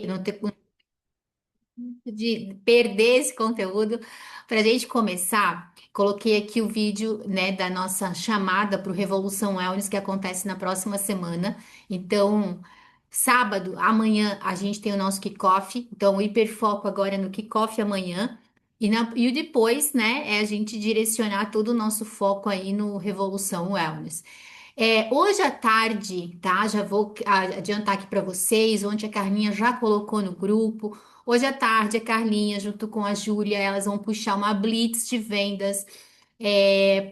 não ter de perder esse conteúdo. Para a gente começar, coloquei aqui o vídeo, né, da nossa chamada para o Revolução Wellness que acontece na próxima semana. Então, sábado, amanhã, a gente tem o nosso kickoff. Então, o hiperfoco agora é no kickoff amanhã. E o depois, né, é a gente direcionar todo o nosso foco aí no Revolução Wellness. Hoje à tarde, tá? Já vou adiantar aqui para vocês. Ontem a Carlinha já colocou no grupo. Hoje à tarde, a Carlinha, junto com a Júlia, elas vão puxar uma blitz de vendas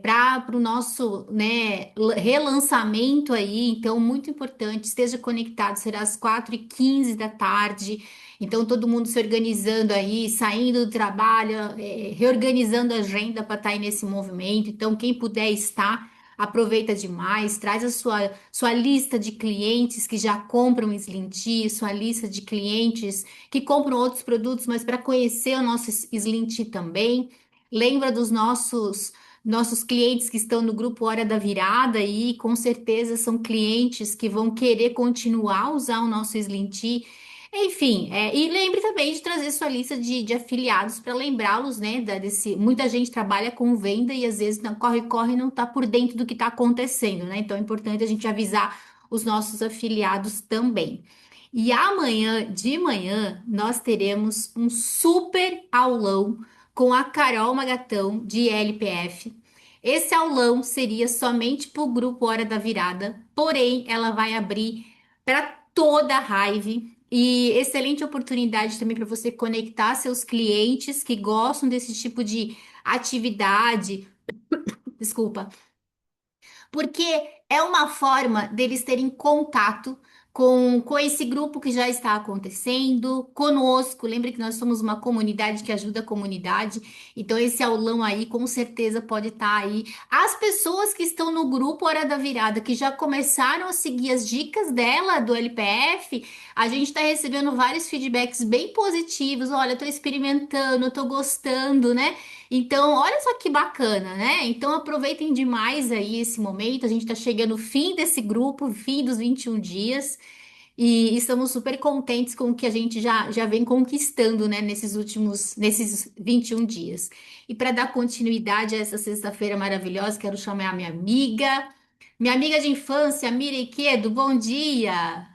para o nosso, né, relançamento aí. Então, muito importante, esteja conectado, será às 4h15 da tarde. Então, todo mundo se organizando aí, saindo do trabalho, reorganizando a agenda para estar aí nesse movimento. Então, quem puder estar. Aproveita demais, traz a sua lista de clientes que já compram Slim Tea, sua lista de clientes que compram outros produtos, mas para conhecer o nosso Slim Tea também. Lembra dos nossos clientes que estão no grupo Hora da Virada e com certeza são clientes que vão querer continuar a usar o nosso Slim Tea. Enfim, e lembre também de trazer sua lista de afiliados para lembrá-los, né, muita gente trabalha com venda e às vezes não corre não está por dentro do que está acontecendo, né? Então é importante a gente avisar os nossos afiliados também. E amanhã de manhã nós teremos um super aulão com a Carol Magatão de LPF. Esse aulão seria somente para o grupo Hora da Virada, porém ela vai abrir para toda a Hive. E excelente oportunidade também para você conectar seus clientes que gostam desse tipo de atividade. Desculpa, porque é uma forma deles terem contato com esse grupo que já está acontecendo, conosco. Lembre que nós somos uma comunidade que ajuda a comunidade, então esse aulão aí com certeza pode estar aí. As pessoas que estão no grupo Hora da Virada, que já começaram a seguir as dicas dela do LPF, a gente está recebendo vários feedbacks bem positivos. Olha, eu estou experimentando, eu estou gostando, né? Então, olha só que bacana, né? Então, aproveitem demais aí esse momento. A gente está chegando no fim desse grupo, fim dos 21 dias, e estamos super contentes com o que a gente já vem conquistando, né, nesses 21 dias. E para dar continuidade a essa sexta-feira maravilhosa, quero chamar a minha amiga de infância, Miri Quedo, bom dia!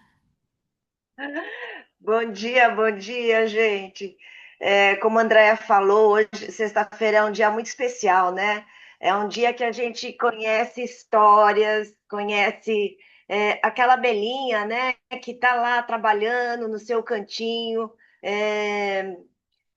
Bom dia, gente. Como a Andrea falou, hoje, sexta-feira, é um dia muito especial, né? É um dia que a gente conhece histórias, conhece aquela Belinha, né? Que está lá trabalhando no seu cantinho, é,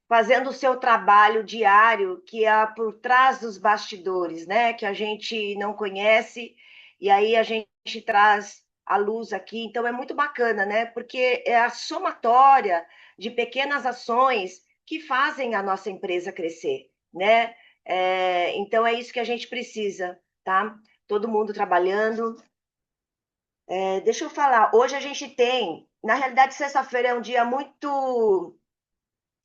fazendo o seu trabalho diário, que é por trás dos bastidores, né? Que a gente não conhece, e aí a gente traz a luz aqui. Então é muito bacana, né? Porque é a somatória de pequenas ações que fazem a nossa empresa crescer, né? Então é isso que a gente precisa, tá? Todo mundo trabalhando. Deixa eu falar, hoje a gente tem, na realidade, sexta-feira é um dia muito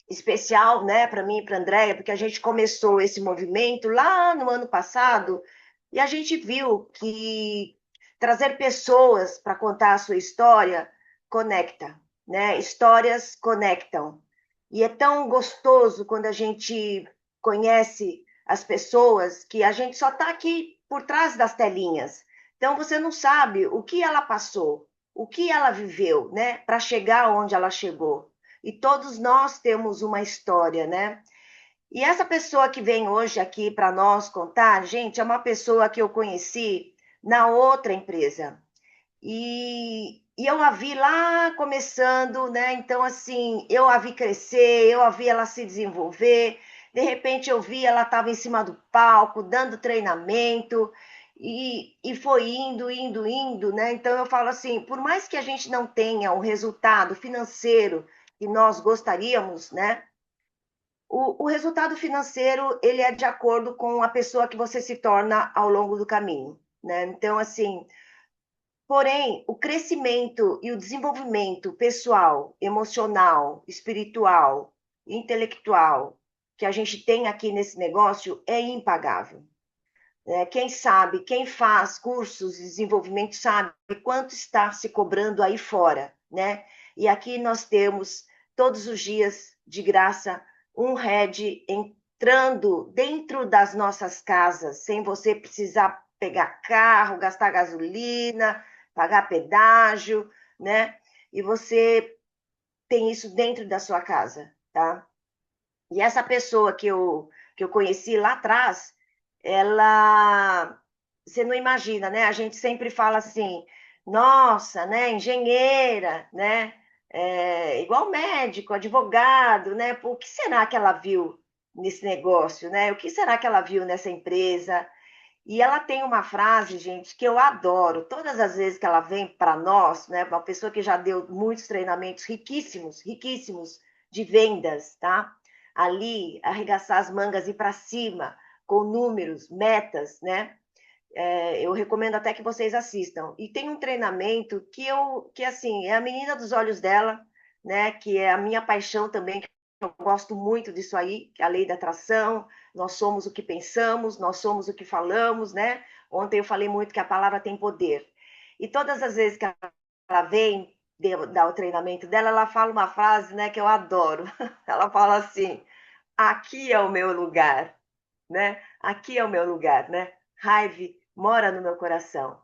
especial, né, para mim e para a Andréia, porque a gente começou esse movimento lá no ano passado e a gente viu que trazer pessoas para contar a sua história conecta, né? Histórias conectam. E é tão gostoso quando a gente conhece as pessoas que a gente só está aqui por trás das telinhas. Então você não sabe o que ela passou, o que ela viveu, né, para chegar onde ela chegou. E todos nós temos uma história, né? E essa pessoa que vem hoje aqui para nós contar, gente, é uma pessoa que eu conheci na outra empresa. E eu a vi lá começando, né? Então, assim, eu a vi crescer, eu a vi ela se desenvolver. De repente, eu vi ela estava em cima do palco, dando treinamento, e foi indo, né? Então, eu falo assim: por mais que a gente não tenha o resultado financeiro que nós gostaríamos, né? O resultado financeiro ele é de acordo com a pessoa que você se torna ao longo do caminho, né? Então, assim, porém, o crescimento e o desenvolvimento pessoal, emocional, espiritual, intelectual que a gente tem aqui nesse negócio é impagável, né? Quem sabe, quem faz cursos de desenvolvimento sabe quanto está se cobrando aí fora, né? E aqui nós temos todos os dias de graça um RED entrando dentro das nossas casas, sem você precisar pegar carro, gastar gasolina, pagar pedágio, né? E você tem isso dentro da sua casa, tá? E essa pessoa que eu conheci lá atrás, ela, você não imagina, né? A gente sempre fala assim, nossa, né? Engenheira, né? Igual médico, advogado, né? O que será que ela viu nesse negócio, né? O que será que ela viu nessa empresa? E ela tem uma frase, gente, que eu adoro. Todas as vezes que ela vem para nós, né? Uma pessoa que já deu muitos treinamentos riquíssimos, riquíssimos de vendas, tá? Ali, arregaçar as mangas e ir para cima, com números, metas, né? Eu recomendo até que vocês assistam. E tem um treinamento que assim, é a menina dos olhos dela, né? Que é a minha paixão também, que eu gosto muito disso aí, que é a lei da atração. Nós somos o que pensamos, nós somos o que falamos, né? Ontem eu falei muito que a palavra tem poder. E todas as vezes que ela vem dar o treinamento dela, ela fala uma frase, né, que eu adoro. Ela fala assim: aqui é o meu lugar, né? Aqui é o meu lugar, né? Raiva mora no meu coração.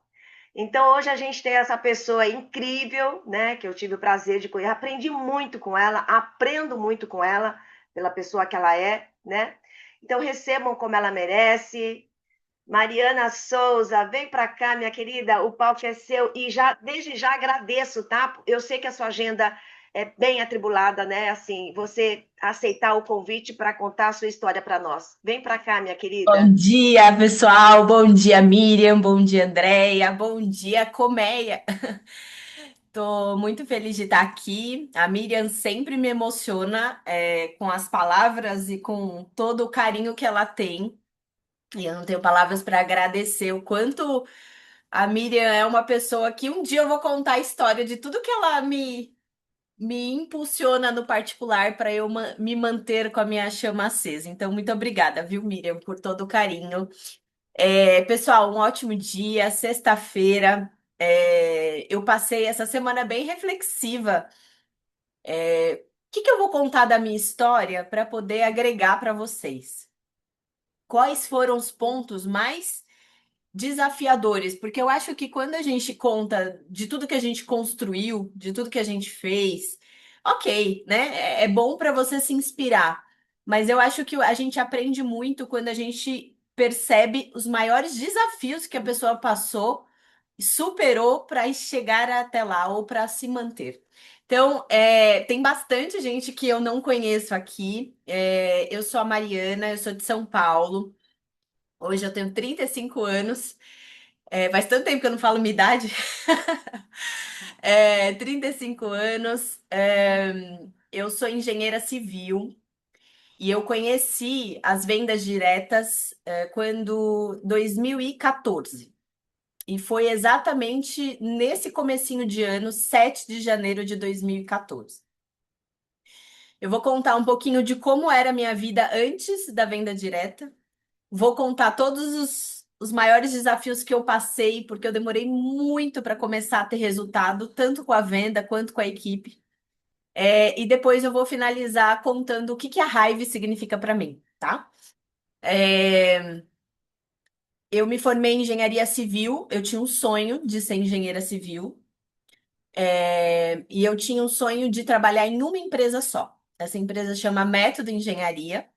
Então hoje a gente tem essa pessoa incrível, né? Que eu tive o prazer de conhecer, aprendi muito com ela, aprendo muito com ela, pela pessoa que ela é, né? Então recebam como ela merece. Mariana Souza, vem para cá, minha querida, o palco é seu. E já, desde já agradeço, tá? Eu sei que a sua agenda é bem atribulada, né? Assim, você aceitar o convite para contar a sua história para nós. Vem para cá, minha Bom querida. dia, pessoal. Bom dia, Miriam. Bom dia, Andréia. Bom dia, Colmeia. Tô muito feliz de estar aqui. A Miriam sempre me emociona, com as palavras e com todo o carinho que ela tem. E eu não tenho palavras para agradecer o quanto a Miriam é uma pessoa que um dia eu vou contar a história de tudo que ela me impulsiona no particular para eu me manter com a minha chama acesa. Então, muito obrigada, viu, Miriam, por todo o carinho. Pessoal, um ótimo dia, sexta-feira. Eu passei essa semana bem reflexiva. O que que eu vou contar da minha história para poder agregar para vocês? Quais foram os pontos mais desafiadores? Porque eu acho que quando a gente conta de tudo que a gente construiu, de tudo que a gente fez, ok, né? É bom para você se inspirar. Mas eu acho que a gente aprende muito quando a gente percebe os maiores desafios que a pessoa passou e superou para chegar até lá ou para se manter. Então, tem bastante gente que eu não conheço aqui. Eu sou a Mariana, eu sou de São Paulo. Hoje eu tenho 35 anos. Faz tanto tempo que eu não falo minha idade. 35 anos. Eu sou engenheira civil e eu conheci as vendas diretas, quando 2014. E foi exatamente nesse comecinho de ano, 7 de janeiro de 2014. Eu vou contar um pouquinho de como era a minha vida antes da venda direta. Vou contar todos os maiores desafios que eu passei, porque eu demorei muito para começar a ter resultado, tanto com a venda quanto com a equipe. E depois eu vou finalizar contando o que que a raiva significa para mim, tá? É, eu me formei em engenharia civil, eu tinha um sonho de ser engenheira civil, e eu tinha um sonho de trabalhar em uma empresa só. Essa empresa chama Método Engenharia.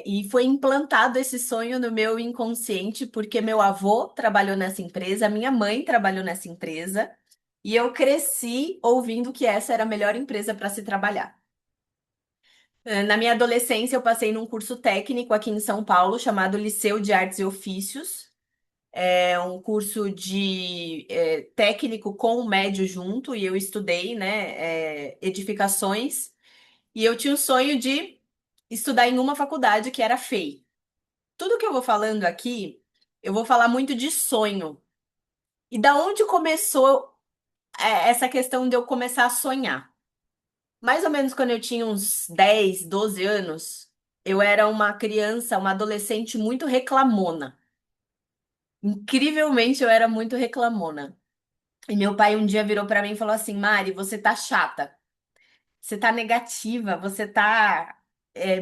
E foi implantado esse sonho no meu inconsciente porque meu avô trabalhou nessa empresa, minha mãe trabalhou nessa empresa, e eu cresci ouvindo que essa era a melhor empresa para se trabalhar. Na minha adolescência, eu passei num curso técnico aqui em São Paulo chamado Liceu de Artes e Ofícios. É um curso de técnico com o médio junto, e eu estudei, né, edificações, e eu tinha o sonho de estudar em uma faculdade que era a FEI. Tudo que eu vou falando aqui, eu vou falar muito de sonho. E da onde começou, essa questão de eu começar a sonhar? Mais ou menos quando eu tinha uns 10, 12 anos, eu era uma criança, uma adolescente muito reclamona. Incrivelmente, eu era muito reclamona. E meu pai um dia virou pra mim e falou assim: Mari, você tá chata, você tá negativa, você tá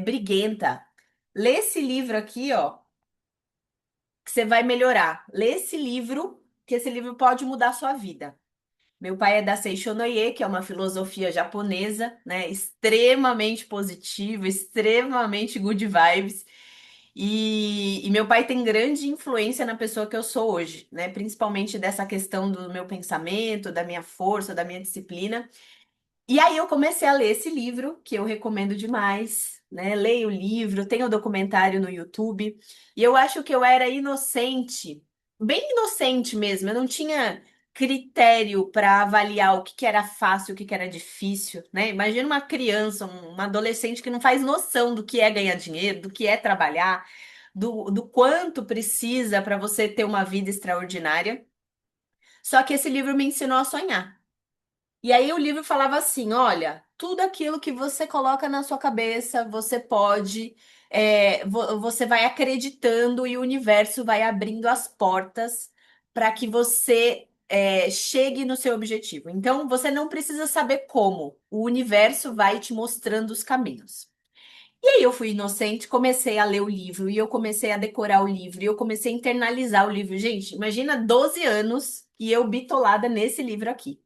briguenta. Lê esse livro aqui, ó, que você vai melhorar. Lê esse livro, que esse livro pode mudar a sua vida. Meu pai é da Seishonoye, que é uma filosofia japonesa, né? Extremamente positiva, extremamente good vibes. E meu pai tem grande influência na pessoa que eu sou hoje, né? Principalmente dessa questão do meu pensamento, da minha força, da minha disciplina. E aí eu comecei a ler esse livro, que eu recomendo demais, né? Leio o livro, tem o documentário no YouTube, e eu acho que eu era inocente, bem inocente mesmo, eu não tinha critério para avaliar o que que era fácil, o que que era difícil, né? Imagina uma criança, uma adolescente que não faz noção do que é ganhar dinheiro, do que é trabalhar, do quanto precisa para você ter uma vida extraordinária. Só que esse livro me ensinou a sonhar. E aí o livro falava assim, olha, tudo aquilo que você coloca na sua cabeça, você pode, você vai acreditando e o universo vai abrindo as portas para que você chegue no seu objetivo. Então você não precisa saber como, o universo vai te mostrando os caminhos. E aí eu fui inocente, comecei a ler o livro e eu comecei a decorar o livro e eu comecei a internalizar o livro. Gente, imagina 12 anos e eu bitolada nesse livro aqui.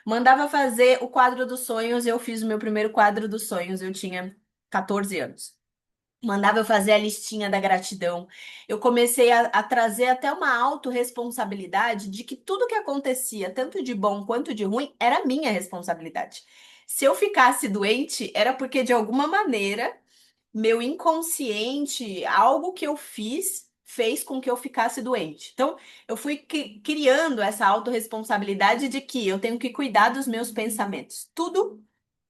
Mandava fazer o quadro dos sonhos, eu fiz o meu primeiro quadro dos sonhos, eu tinha 14 anos. Mandava eu fazer a listinha da gratidão. Eu comecei a trazer até uma autorresponsabilidade de que tudo que acontecia, tanto de bom quanto de ruim, era minha responsabilidade. Se eu ficasse doente, era porque de alguma maneira meu inconsciente, algo que eu fiz, fez com que eu ficasse doente. Então, eu fui criando essa autorresponsabilidade de que eu tenho que cuidar dos meus pensamentos. Tudo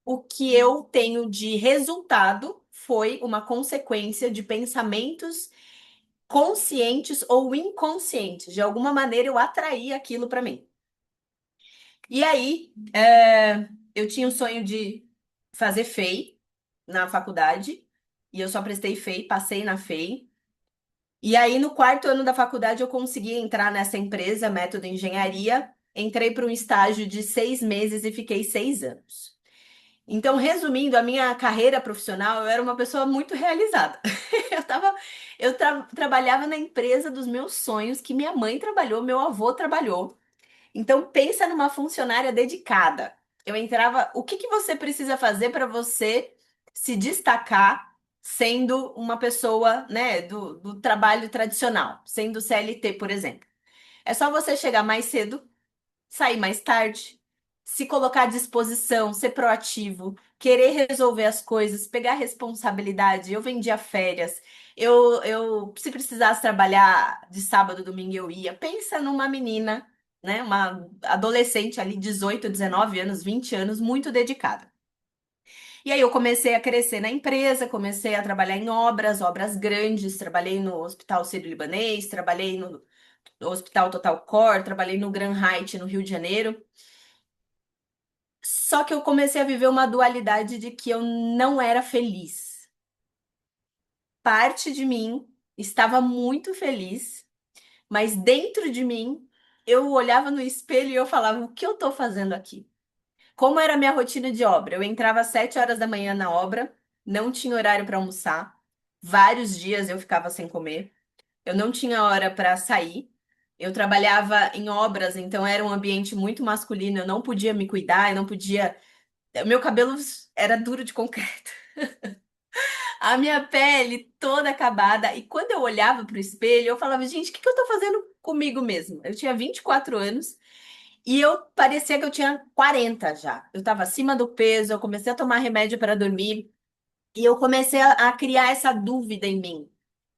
o que eu tenho de resultado foi uma consequência de pensamentos conscientes ou inconscientes. De alguma maneira, eu atraí aquilo para mim. E aí, eu tinha o sonho de fazer FEI na faculdade, e eu só prestei FEI, passei na FEI. E aí, no quarto ano da faculdade, eu consegui entrar nessa empresa, Método Engenharia. Entrei para um estágio de 6 meses e fiquei 6 anos. Então, resumindo, a minha carreira profissional, eu era uma pessoa muito realizada. Eu tava, trabalhava na empresa dos meus sonhos, que minha mãe trabalhou, meu avô trabalhou. Então, pensa numa funcionária dedicada. Eu entrava, o que que você precisa fazer para você se destacar sendo uma pessoa, né, do trabalho tradicional, sendo CLT, por exemplo? É só você chegar mais cedo, sair mais tarde, se colocar à disposição, ser proativo, querer resolver as coisas, pegar responsabilidade. Eu vendia férias, se precisasse trabalhar de sábado, domingo, eu ia. Pensa numa menina, né, uma adolescente ali, 18, 19 anos, 20 anos, muito dedicada. E aí eu comecei a crescer na empresa, comecei a trabalhar em obras grandes, trabalhei no Hospital Sírio-Libanês, trabalhei no Hospital Total Cor, trabalhei no Grand Hyatt, no Rio de Janeiro. Só que eu comecei a viver uma dualidade de que eu não era feliz. Parte de mim estava muito feliz, mas dentro de mim eu olhava no espelho e eu falava: o que eu estou fazendo aqui? Como era a minha rotina de obra? Eu entrava às 7 horas da manhã na obra, não tinha horário para almoçar, vários dias eu ficava sem comer, eu não tinha hora para sair. Eu trabalhava em obras, então era um ambiente muito masculino, eu não podia me cuidar, eu não podia. O meu cabelo era duro de concreto. A minha pele toda acabada. E quando eu olhava pro espelho, eu falava, gente, o que que eu tô fazendo comigo mesmo? Eu tinha 24 anos e eu parecia que eu tinha 40 já. Eu tava acima do peso, eu comecei a tomar remédio para dormir e eu comecei a criar essa dúvida em mim.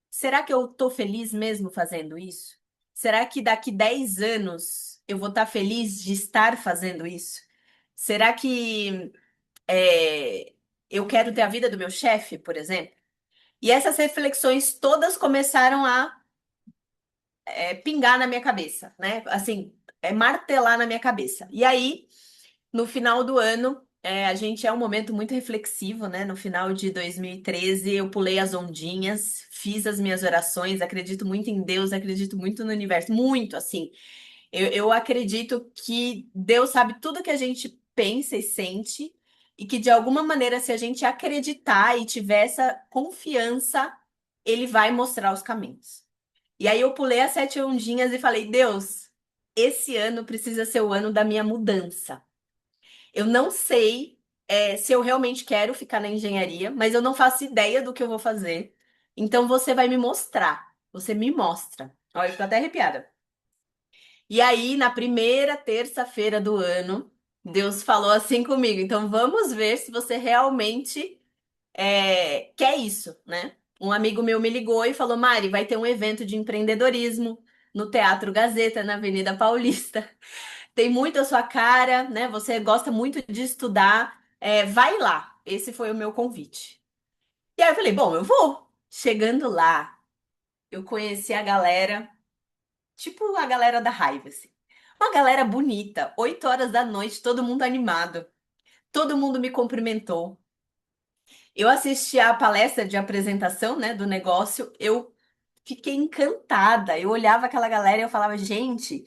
Será que eu tô feliz mesmo fazendo isso? Será que daqui 10 anos eu vou estar feliz de estar fazendo isso? Será que é, eu quero ter a vida do meu chefe, por exemplo? E essas reflexões todas começaram a pingar na minha cabeça, né? Assim, martelar na minha cabeça. E aí, no final do ano, a gente é um momento muito reflexivo, né? No final de 2013, eu pulei as ondinhas, fiz as minhas orações, acredito muito em Deus, acredito muito no universo, muito assim. Eu acredito que Deus sabe tudo que a gente pensa e sente, e que de alguma maneira, se a gente acreditar e tiver essa confiança, Ele vai mostrar os caminhos. E aí eu pulei as 7 ondinhas e falei: Deus, esse ano precisa ser o ano da minha mudança. Eu não sei, se eu realmente quero ficar na engenharia, mas eu não faço ideia do que eu vou fazer. Então você vai me mostrar. Você me mostra. Olha, eu tô até arrepiada. E aí, na primeira terça-feira do ano, Deus falou assim comigo. Então, vamos ver se você realmente quer isso, né? Um amigo meu me ligou e falou: Mari, vai ter um evento de empreendedorismo no Teatro Gazeta, na Avenida Paulista. Tem muito a sua cara, né? Você gosta muito de estudar. Vai lá. Esse foi o meu convite. E aí eu falei: bom, eu vou. Chegando lá, eu conheci a galera. Tipo a galera da raiva, assim. Uma galera bonita, 8 horas da noite, todo mundo animado. Todo mundo me cumprimentou. Eu assisti a palestra de apresentação, né, do negócio. Eu fiquei encantada. Eu olhava aquela galera e eu falava, gente,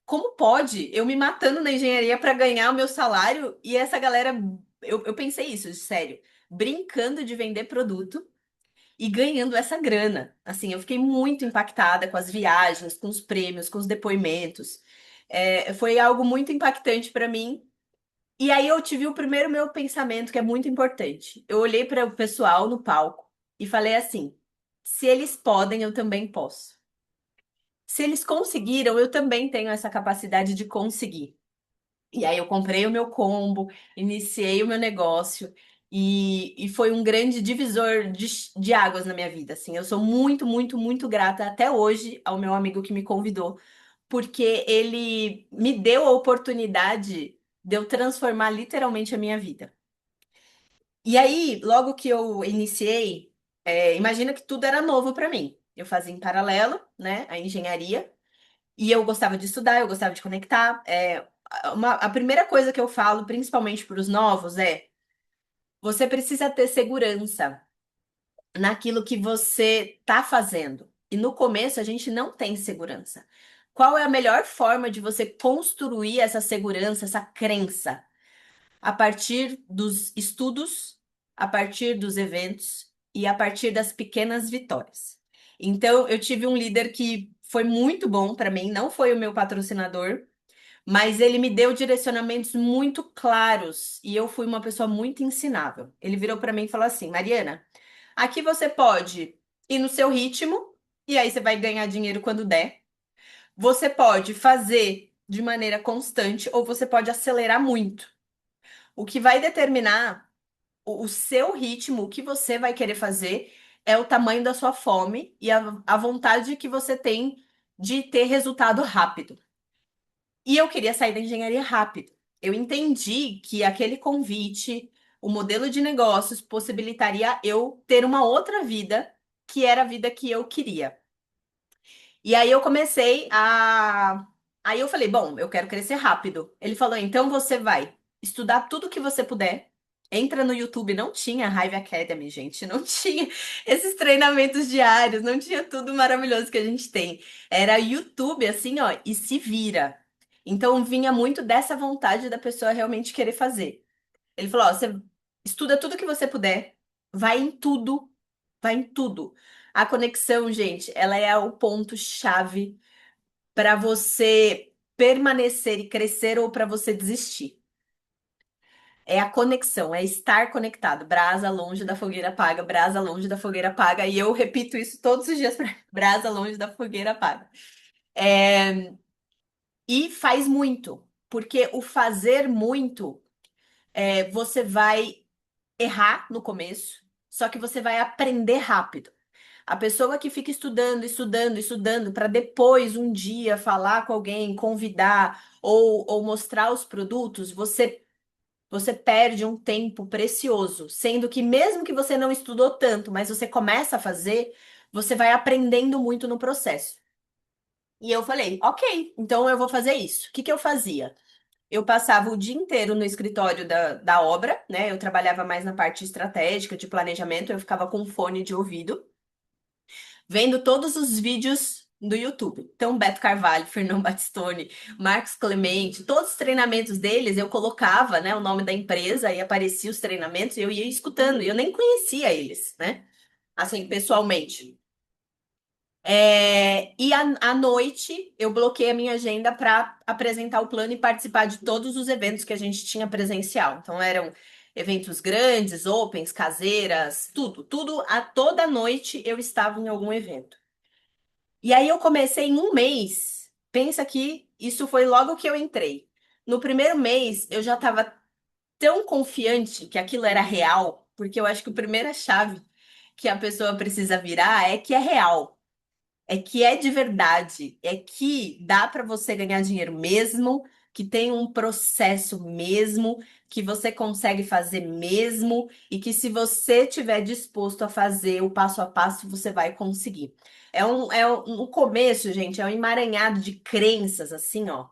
como pode eu me matando na engenharia para ganhar o meu salário e essa galera. Eu pensei isso, sério, brincando de vender produto e ganhando essa grana. Assim, eu fiquei muito impactada com as viagens, com os prêmios, com os depoimentos. Foi algo muito impactante para mim. E aí eu tive o primeiro meu pensamento, que é muito importante. Eu olhei para o pessoal no palco e falei assim: se eles podem, eu também posso. Se eles conseguiram, eu também tenho essa capacidade de conseguir. E aí eu comprei o meu combo, iniciei o meu negócio e foi um grande divisor de águas na minha vida, assim. Eu sou muito, muito, muito grata até hoje ao meu amigo que me convidou, porque ele me deu a oportunidade de eu transformar literalmente a minha vida. E aí, logo que eu iniciei, imagina que tudo era novo para mim. Eu fazia em paralelo, né, a engenharia. E eu gostava de estudar, eu gostava de conectar. A primeira coisa que eu falo, principalmente para os novos, é: você precisa ter segurança naquilo que você está fazendo. E no começo a gente não tem segurança. Qual é a melhor forma de você construir essa segurança, essa crença? A partir dos estudos, a partir dos eventos e a partir das pequenas vitórias. Então, eu tive um líder que foi muito bom para mim, não foi o meu patrocinador, mas ele me deu direcionamentos muito claros e eu fui uma pessoa muito ensinável. Ele virou para mim e falou assim: Mariana, aqui você pode ir no seu ritmo e aí você vai ganhar dinheiro quando der. Você pode fazer de maneira constante ou você pode acelerar muito. O que vai determinar o seu ritmo, o que você vai querer fazer, é o tamanho da sua fome e a vontade que você tem de ter resultado rápido. E eu queria sair da engenharia rápido. Eu entendi que aquele convite, o modelo de negócios, possibilitaria eu ter uma outra vida, que era a vida que eu queria. E aí eu comecei a. Aí eu falei, bom, eu quero crescer rápido. Ele falou, então você vai estudar tudo que você puder. Entra no YouTube, não tinha Hive Academy, gente, não tinha esses treinamentos diários, não tinha tudo maravilhoso que a gente tem. Era YouTube, assim, ó, e se vira. Então vinha muito dessa vontade da pessoa realmente querer fazer. Ele falou, ó, você estuda tudo que você puder, vai em tudo, vai em tudo. A conexão, gente, ela é o ponto-chave para você permanecer e crescer ou para você desistir. É a conexão, é estar conectado. Brasa longe da fogueira apaga, brasa longe da fogueira apaga. E eu repito isso todos os dias para brasa longe da fogueira apaga. E faz muito, porque o fazer muito, você vai errar no começo, só que você vai aprender rápido. A pessoa que fica estudando, estudando, estudando, para depois um dia falar com alguém, convidar ou mostrar os produtos, você perde um tempo precioso, sendo que mesmo que você não estudou tanto, mas você começa a fazer, você vai aprendendo muito no processo. E eu falei, ok, então eu vou fazer isso. O que que eu fazia? Eu passava o dia inteiro no escritório da obra, né? Eu trabalhava mais na parte estratégica, de planejamento, eu ficava com fone de ouvido, vendo todos os vídeos do YouTube. Então, Beto Carvalho, Fernão Batistoni, Marcos Clemente, todos os treinamentos deles eu colocava, né, o nome da empresa e aparecia os treinamentos e eu ia escutando. E eu nem conhecia eles, né? Assim, pessoalmente. E à noite eu bloqueei a minha agenda para apresentar o plano e participar de todos os eventos que a gente tinha presencial. Então eram eventos grandes, opens, caseiras, tudo. A toda noite eu estava em algum evento. E aí eu comecei em um mês. Pensa que isso foi logo que eu entrei. No primeiro mês eu já estava tão confiante que aquilo era real, porque eu acho que a primeira chave que a pessoa precisa virar é que é real. É que é de verdade, é que dá para você ganhar dinheiro mesmo, que tem um processo mesmo, que você consegue fazer mesmo, e que se você estiver disposto a fazer o passo a passo, você vai conseguir. No começo, gente, é um emaranhado de crenças, assim, ó,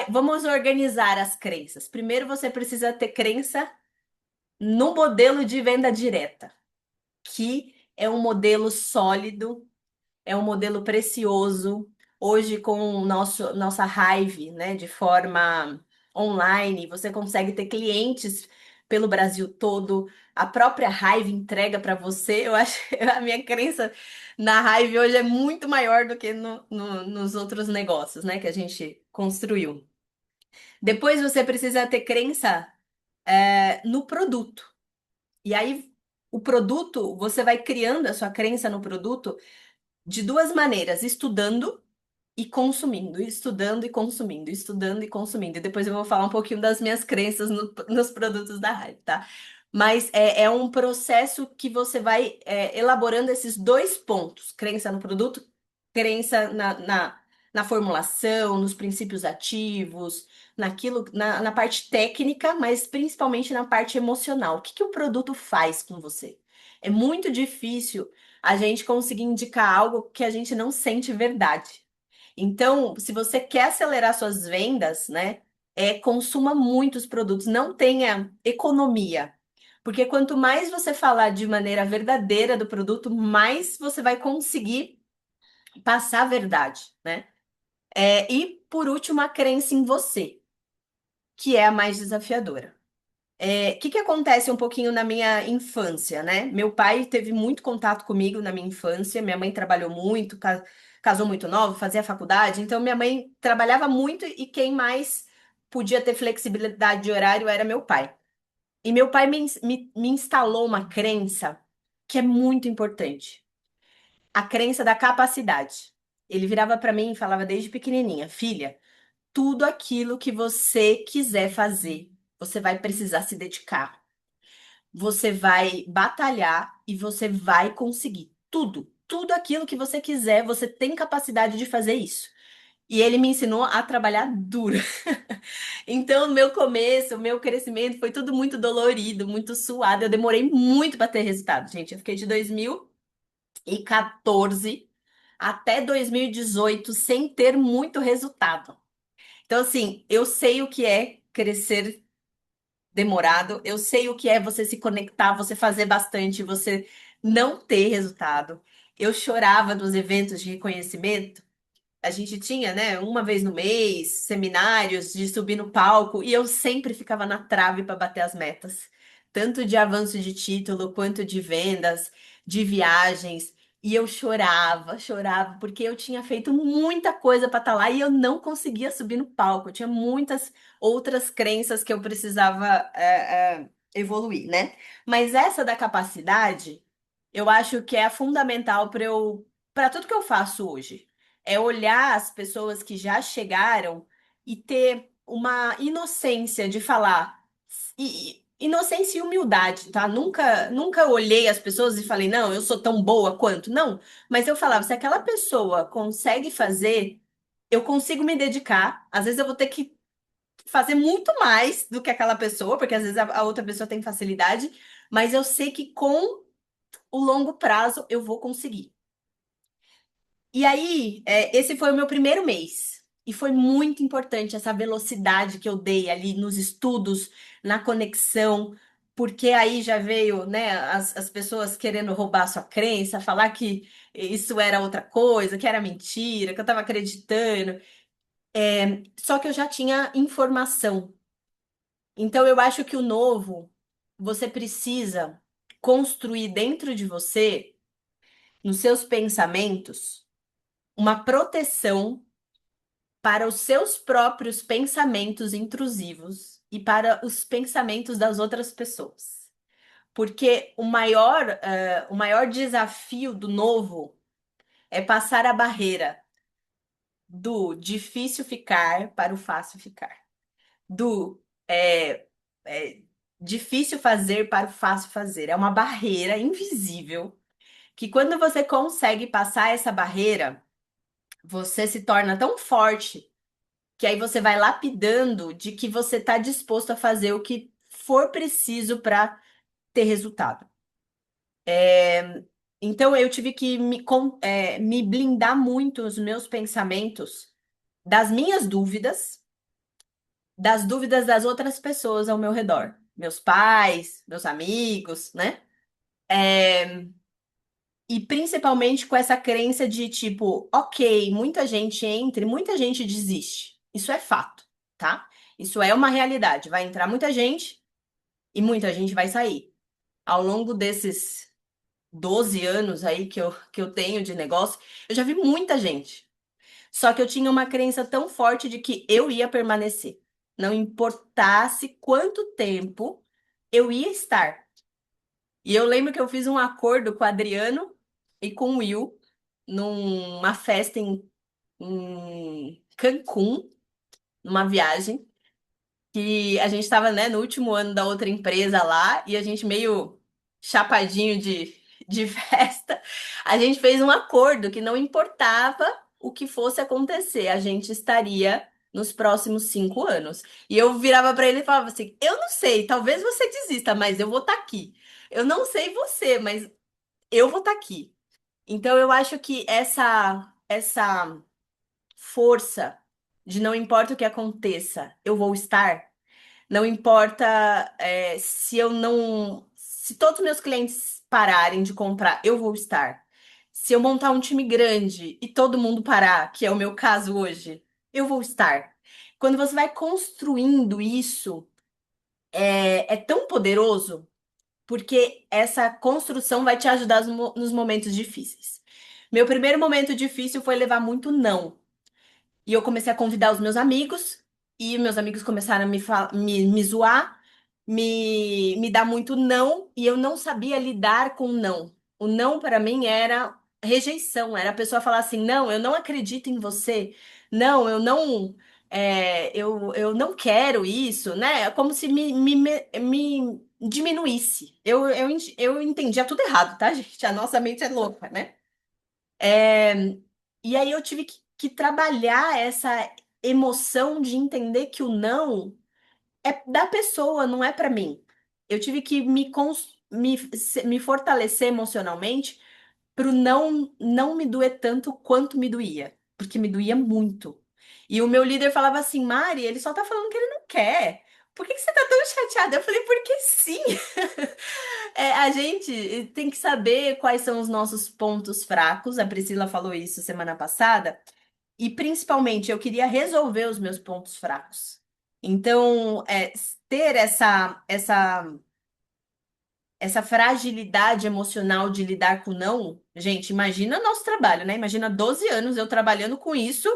vamos organizar as crenças. Primeiro você precisa ter crença no modelo de venda direta, que é um modelo sólido, é um modelo precioso. Hoje, com o nossa Hive, né, de forma online, você consegue ter clientes pelo Brasil todo. A própria Hive entrega para você. Eu acho a minha crença na Hive hoje é muito maior do que nos outros negócios, né, que a gente construiu. Depois você precisa ter crença, no produto. E aí, o produto, você vai criando a sua crença no produto de duas maneiras, estudando e consumindo, estudando e consumindo, estudando e consumindo. E depois eu vou falar um pouquinho das minhas crenças nos produtos da Hive, tá? Mas é um processo que você vai elaborando esses dois pontos: crença no produto, crença na formulação, nos princípios ativos, na parte técnica, mas principalmente na parte emocional. O que que o produto faz com você? É muito difícil a gente conseguir indicar algo que a gente não sente verdade. Então, se você quer acelerar suas vendas, né, consuma muitos produtos, não tenha economia. Porque quanto mais você falar de maneira verdadeira do produto, mais você vai conseguir passar a verdade, né? E por último, a crença em você, que é a mais desafiadora. O que que acontece um pouquinho na minha infância, né? Meu pai teve muito contato comigo na minha infância, minha mãe trabalhou muito, casou muito nova, fazia faculdade, então minha mãe trabalhava muito e quem mais podia ter flexibilidade de horário era meu pai. E meu pai me instalou uma crença que é muito importante, a crença da capacidade. Ele virava para mim e falava desde pequenininha: filha, tudo aquilo que você quiser fazer, você vai precisar se dedicar. Você vai batalhar e você vai conseguir tudo aquilo que você quiser, você tem capacidade de fazer isso. E ele me ensinou a trabalhar duro. Então, o meu começo, o meu crescimento foi tudo muito dolorido, muito suado. Eu demorei muito para ter resultado, gente. Eu fiquei de 2014 até 2018 sem ter muito resultado. Então, assim, eu sei o que é crescer demorado. Eu sei o que é você se conectar, você fazer bastante, você não ter resultado. Eu chorava nos eventos de reconhecimento. A gente tinha, né, uma vez no mês, seminários de subir no palco, e eu sempre ficava na trave para bater as metas, tanto de avanço de título quanto de vendas, de viagens. E eu chorava, porque eu tinha feito muita coisa para estar lá e eu não conseguia subir no palco. Eu tinha muitas outras crenças que eu precisava evoluir, né? Mas essa da capacidade, eu acho que é fundamental para tudo que eu faço hoje. É olhar as pessoas que já chegaram e ter uma inocência de falar. Inocência e humildade, tá? Nunca olhei as pessoas e falei, não, eu sou tão boa quanto. Não, mas eu falava, se aquela pessoa consegue fazer, eu consigo me dedicar. Às vezes eu vou ter que fazer muito mais do que aquela pessoa, porque às vezes a outra pessoa tem facilidade, mas eu sei que com o longo prazo eu vou conseguir. E aí, esse foi o meu primeiro mês. E foi muito importante essa velocidade que eu dei ali nos estudos, na conexão. porque aí já veio, né, as pessoas querendo roubar a sua crença, falar que isso era outra coisa, que era mentira, que eu estava acreditando. Só que eu já tinha informação. Então eu acho que o novo, você precisa construir dentro de você, nos seus pensamentos, uma proteção para os seus próprios pensamentos intrusivos e para os pensamentos das outras pessoas. Porque o maior desafio do novo é passar a barreira do difícil ficar para o fácil ficar. Do é, é, difícil fazer para o fácil fazer. É uma barreira invisível que quando você consegue passar essa barreira, você se torna tão forte que aí você vai lapidando de que você está disposto a fazer o que for preciso para ter resultado. Então eu tive que me blindar muito os meus pensamentos das minhas dúvidas, das dúvidas das outras pessoas ao meu redor. Meus pais, meus amigos, né? E principalmente com essa crença de tipo, ok, muita gente entra e muita gente desiste. Isso é fato, tá? Isso é uma realidade. Vai entrar muita gente e muita gente vai sair. Ao longo desses 12 anos aí que eu tenho de negócio, eu já vi muita gente. Só que eu tinha uma crença tão forte de que eu ia permanecer. Não importasse quanto tempo eu ia estar. E eu lembro que eu fiz um acordo com o Adriano e com o Will numa festa em Cancún, numa viagem, que a gente estava, né, no último ano da outra empresa lá e a gente meio chapadinho de festa. A gente fez um acordo que não importava o que fosse acontecer, a gente estaria nos próximos 5 anos. E eu virava para ele e falava assim: eu não sei, talvez você desista, mas eu vou estar aqui. Eu não sei você, mas eu vou estar aqui. Então eu acho que essa força de não importa o que aconteça, eu vou estar. Não importa se eu não. Se todos os meus clientes pararem de comprar, eu vou estar. Se eu montar um time grande e todo mundo parar, que é o meu caso hoje, eu vou estar. Quando você vai construindo isso, é tão poderoso, porque essa construção vai te ajudar nos momentos difíceis. Meu primeiro momento difícil foi levar muito não. E eu comecei a convidar os meus amigos, e meus amigos começaram a me zoar, me dar muito não, e eu não sabia lidar com não. O não para mim era rejeição, era a pessoa falar assim: não, eu não acredito em você, não, eu não quero isso, né? É como se me diminuísse. Eu entendia tudo errado, tá, gente? A nossa mente é louca, né? É, e aí eu tive que trabalhar essa emoção de entender que o não é da pessoa, não é para mim. Eu tive que me fortalecer emocionalmente pro não me doer tanto quanto me doía, porque me doía muito. E o meu líder falava assim: Mari, ele só tá falando que ele não quer. Por que que você tá tão chateada? Eu falei: porque sim. A gente tem que saber quais são os nossos pontos fracos. A Priscila falou isso semana passada. E principalmente, eu queria resolver os meus pontos fracos. Então, ter essa fragilidade emocional de lidar com o não, gente, imagina nosso trabalho, né? Imagina 12 anos eu trabalhando com isso,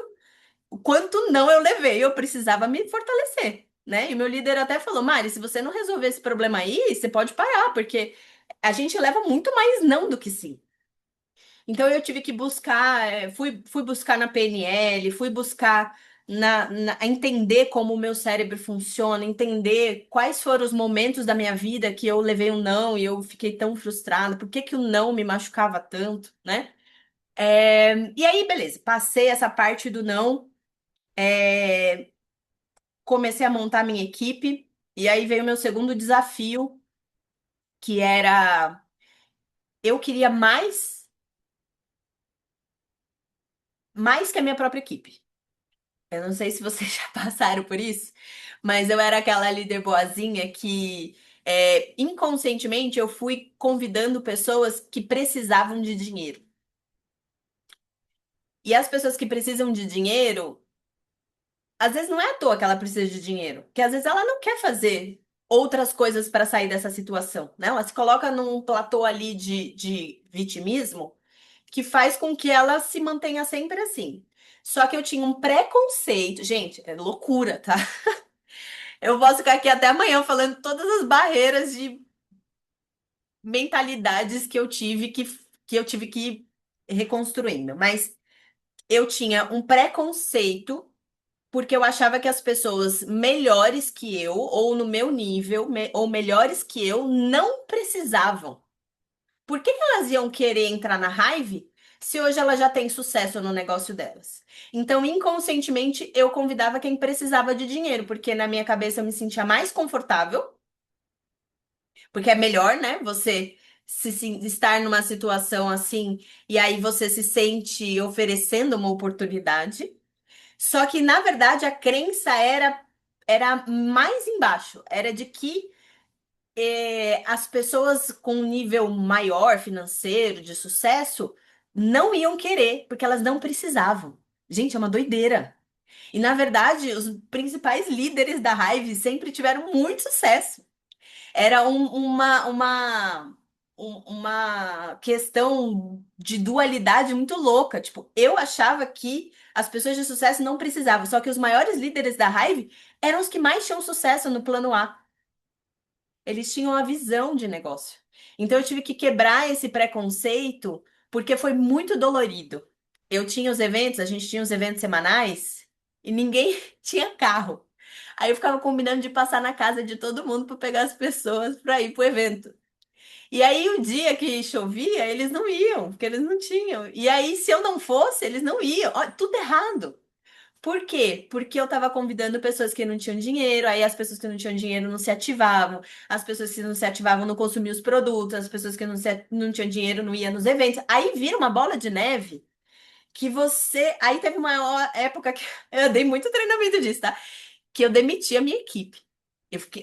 o quanto não eu levei, eu precisava me fortalecer, né? E o meu líder até falou: Mari, se você não resolver esse problema aí, você pode parar, porque a gente leva muito mais não do que sim. Então eu tive que buscar, fui buscar na PNL, fui buscar entender como o meu cérebro funciona, entender quais foram os momentos da minha vida que eu levei um não e eu fiquei tão frustrada, por que que o não me machucava tanto, né? E aí, beleza, passei essa parte do não, é, comecei a montar minha equipe, e aí veio o meu segundo desafio, que era eu queria mais que a minha própria equipe. Eu não sei se vocês já passaram por isso, mas eu era aquela líder boazinha que Inconscientemente, eu fui convidando pessoas que precisavam de dinheiro. E as pessoas que precisam de dinheiro, às vezes não é à toa que ela precisa de dinheiro, porque às vezes ela não quer fazer outras coisas para sair dessa situação, né? Ela se coloca num platô ali de vitimismo que faz com que ela se mantenha sempre assim. Só que eu tinha um preconceito, gente, é loucura, tá? Eu posso ficar aqui até amanhã falando todas as barreiras de mentalidades que eu tive que ir reconstruindo, mas eu tinha um preconceito porque eu achava que as pessoas melhores que eu, ou no meu nível, ou melhores que eu, não precisavam. Por que que elas iam querer entrar na Hive se hoje elas já têm sucesso no negócio delas? Então, inconscientemente, eu convidava quem precisava de dinheiro, porque na minha cabeça eu me sentia mais confortável, porque é melhor, né? Você estar numa situação assim, e aí você se sente oferecendo uma oportunidade. Só que, na verdade, a crença era mais embaixo. Era de que as pessoas com um nível maior financeiro, de sucesso, não iam querer, porque elas não precisavam. Gente, é uma doideira. E, na verdade, os principais líderes da Hive sempre tiveram muito sucesso. Era uma questão de dualidade muito louca. Tipo, eu achava que as pessoas de sucesso não precisavam, só que os maiores líderes da Hive eram os que mais tinham sucesso no plano A. Eles tinham a visão de negócio. Então eu tive que quebrar esse preconceito porque foi muito dolorido. Eu tinha os eventos, a gente tinha os eventos semanais e ninguém tinha carro. Aí eu ficava combinando de passar na casa de todo mundo para pegar as pessoas para ir pro evento. E aí o dia que chovia, eles não iam, porque eles não tinham. E aí se eu não fosse, eles não iam. Ó, tudo errado. Por quê? Porque eu tava convidando pessoas que não tinham dinheiro, aí as pessoas que não tinham dinheiro não se ativavam, as pessoas que não se ativavam não consumiam os produtos, as pessoas que não tinham dinheiro não iam nos eventos. Aí vira uma bola de neve que você. Aí teve uma época que eu dei muito treinamento disso, tá? Que eu demiti a minha equipe.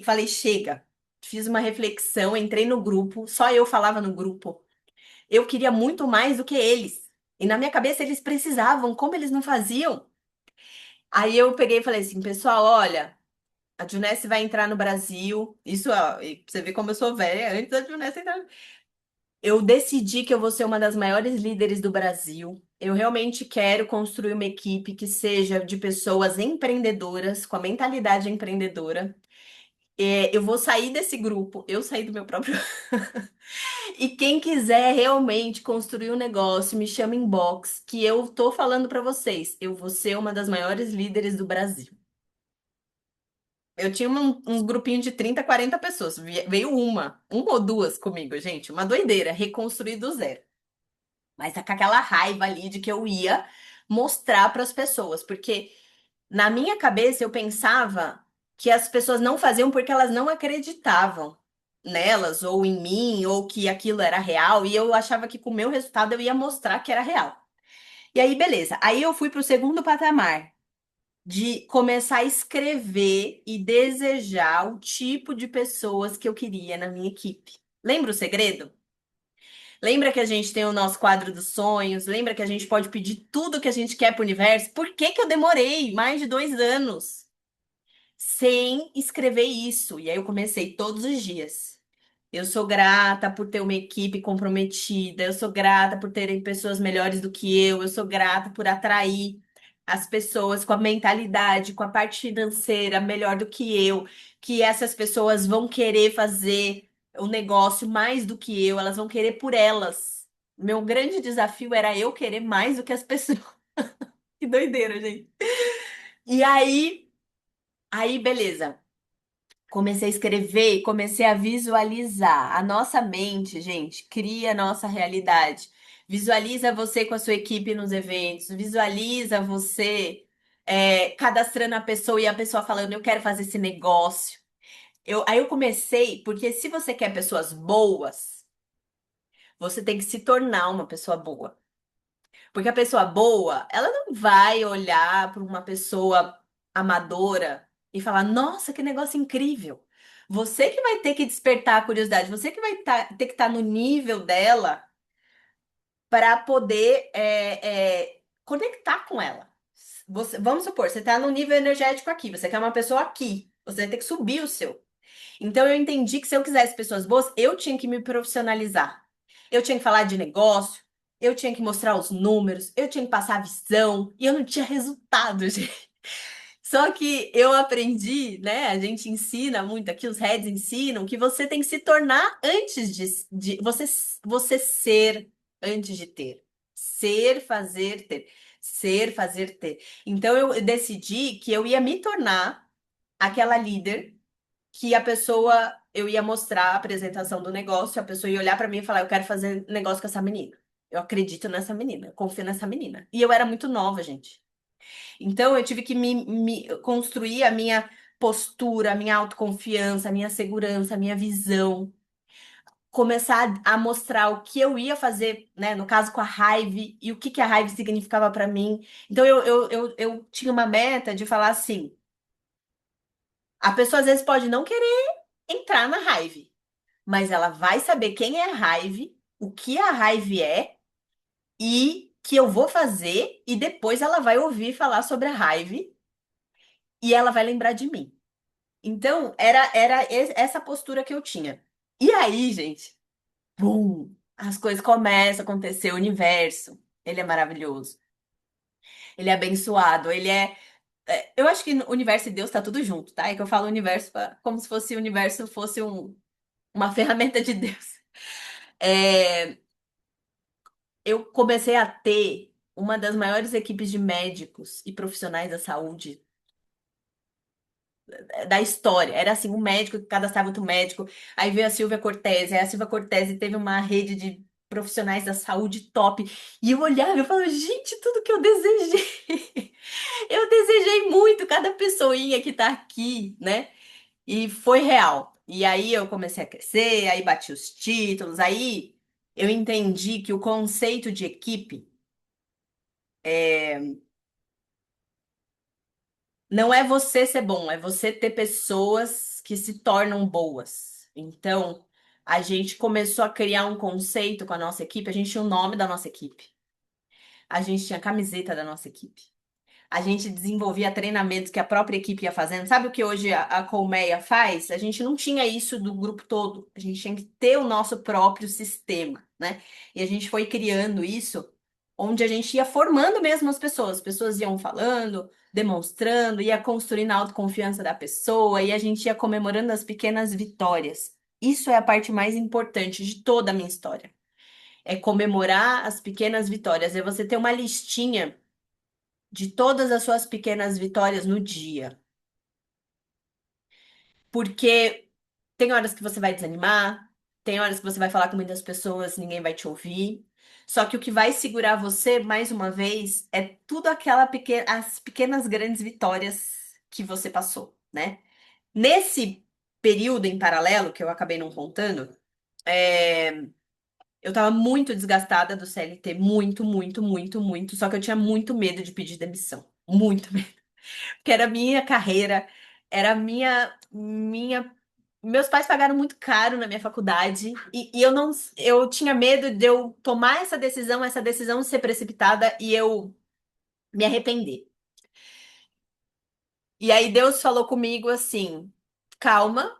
Falei, chega. Fiz uma reflexão, entrei no grupo, só eu falava no grupo. Eu queria muito mais do que eles. E na minha cabeça eles precisavam, como eles não faziam? Aí eu peguei e falei assim, pessoal, olha, a Junesse vai entrar no Brasil. Isso, ó, e pra você ver como eu sou velha, antes da Junesse entrar. Eu decidi que eu vou ser uma das maiores líderes do Brasil. Eu realmente quero construir uma equipe que seja de pessoas empreendedoras, com a mentalidade empreendedora. Eu vou sair desse grupo, eu saí do meu próprio. E quem quiser realmente construir um negócio, me chama inbox, que eu tô falando pra vocês. Eu vou ser uma das maiores líderes do Brasil. Eu tinha uns grupinhos de 30, 40 pessoas. Veio uma ou duas comigo, gente. Uma doideira, reconstruir do zero. Mas tá com aquela raiva ali de que eu ia mostrar para as pessoas, porque na minha cabeça eu pensava que as pessoas não faziam porque elas não acreditavam nelas ou em mim ou que aquilo era real, e eu achava que com o meu resultado eu ia mostrar que era real. E aí, beleza. Aí eu fui pro segundo patamar de começar a escrever e desejar o tipo de pessoas que eu queria na minha equipe. Lembra o segredo? Lembra que a gente tem o nosso quadro dos sonhos? Lembra que a gente pode pedir tudo que a gente quer para o universo? Por que que eu demorei mais de 2 anos sem escrever isso? E aí eu comecei todos os dias. Eu sou grata por ter uma equipe comprometida, eu sou grata por terem pessoas melhores do que eu sou grata por atrair as pessoas com a mentalidade, com a parte financeira melhor do que essas pessoas vão querer fazer o negócio mais do que eu, elas vão querer por elas. Meu grande desafio era eu querer mais do que as pessoas. Que doideira, gente. E aí, beleza. Comecei a escrever e comecei a visualizar. A nossa mente, gente, cria a nossa realidade. Visualiza você com a sua equipe nos eventos, visualiza você cadastrando a pessoa e a pessoa falando, eu quero fazer esse negócio. Aí eu comecei, porque se você quer pessoas boas, você tem que se tornar uma pessoa boa. Porque a pessoa boa, ela não vai olhar para uma pessoa amadora e falar: Nossa, que negócio incrível! Você que vai ter que despertar a curiosidade, você que vai ter que estar no nível dela para poder conectar com ela. Vamos supor, você está no nível energético aqui, você quer uma pessoa aqui, você vai ter que subir o seu. Então eu entendi que se eu quisesse pessoas boas, eu tinha que me profissionalizar. Eu tinha que falar de negócio, eu tinha que mostrar os números, eu tinha que passar a visão, e eu não tinha resultado, gente. Só que eu aprendi, né? A gente ensina muito aqui, os heads ensinam que você tem que se tornar antes de você ser antes de ter. Ser, fazer, ter. Ser, fazer, ter. Então eu decidi que eu ia me tornar aquela líder que a pessoa, eu ia mostrar a apresentação do negócio, a pessoa ia olhar pra mim e falar, eu quero fazer negócio com essa menina. Eu acredito nessa menina, eu confio nessa menina. E eu era muito nova, gente. Então eu tive que me construir a minha postura, a minha autoconfiança, a minha segurança, a minha visão. Começar a mostrar o que eu ia fazer, né? No caso, com a raiva e o que que a raiva significava pra mim. Então eu tinha uma meta de falar assim: a pessoa às vezes pode não querer entrar na raiva, mas ela vai saber quem é a raiva, o que a raiva é e que eu vou fazer, e depois ela vai ouvir falar sobre a raiva e ela vai lembrar de mim. Então, essa postura que eu tinha. E aí, gente, pum, as coisas começam a acontecer, o universo, ele é maravilhoso. Ele é abençoado, eu acho que o universo e Deus tá tudo junto, tá? É que eu falo universo como se fosse o universo fosse uma ferramenta de Deus. É, eu comecei a ter uma das maiores equipes de médicos e profissionais da saúde da história. Era assim, um médico que cadastrava outro médico. Aí veio a Silvia Cortese. Aí a Silvia Cortese teve uma rede de profissionais da saúde top. E eu olhava e eu falava, gente, tudo que eu desejei. Eu desejei muito cada pessoinha que tá aqui, né? E foi real. E aí eu comecei a crescer, aí bati os títulos, aí eu entendi que o conceito de equipe não é você ser bom, é você ter pessoas que se tornam boas. Então, a gente começou a criar um conceito com a nossa equipe, a gente tinha o nome da nossa equipe, a gente tinha a camiseta da nossa equipe. A gente desenvolvia treinamentos que a própria equipe ia fazendo. Sabe o que hoje a Colmeia faz? A gente não tinha isso do grupo todo. A gente tinha que ter o nosso próprio sistema, né? E a gente foi criando isso, onde a gente ia formando mesmo as pessoas iam falando, demonstrando, ia construindo a autoconfiança da pessoa, e a gente ia comemorando as pequenas vitórias. Isso é a parte mais importante de toda a minha história. É comemorar as pequenas vitórias. É você ter uma listinha de todas as suas pequenas vitórias no dia. Porque tem horas que você vai desanimar, tem horas que você vai falar com muitas pessoas, ninguém vai te ouvir. Só que o que vai segurar você, mais uma vez, é tudo as pequenas grandes vitórias que você passou, né? Nesse período em paralelo, que eu acabei não contando, eu tava muito desgastada do CLT, muito, muito, muito, muito. Só que eu tinha muito medo de pedir demissão. Muito que era a minha carreira, era a meus pais pagaram muito caro na minha faculdade e eu tinha medo de eu tomar essa decisão ser precipitada e eu me arrepender. E aí Deus falou comigo assim: calma,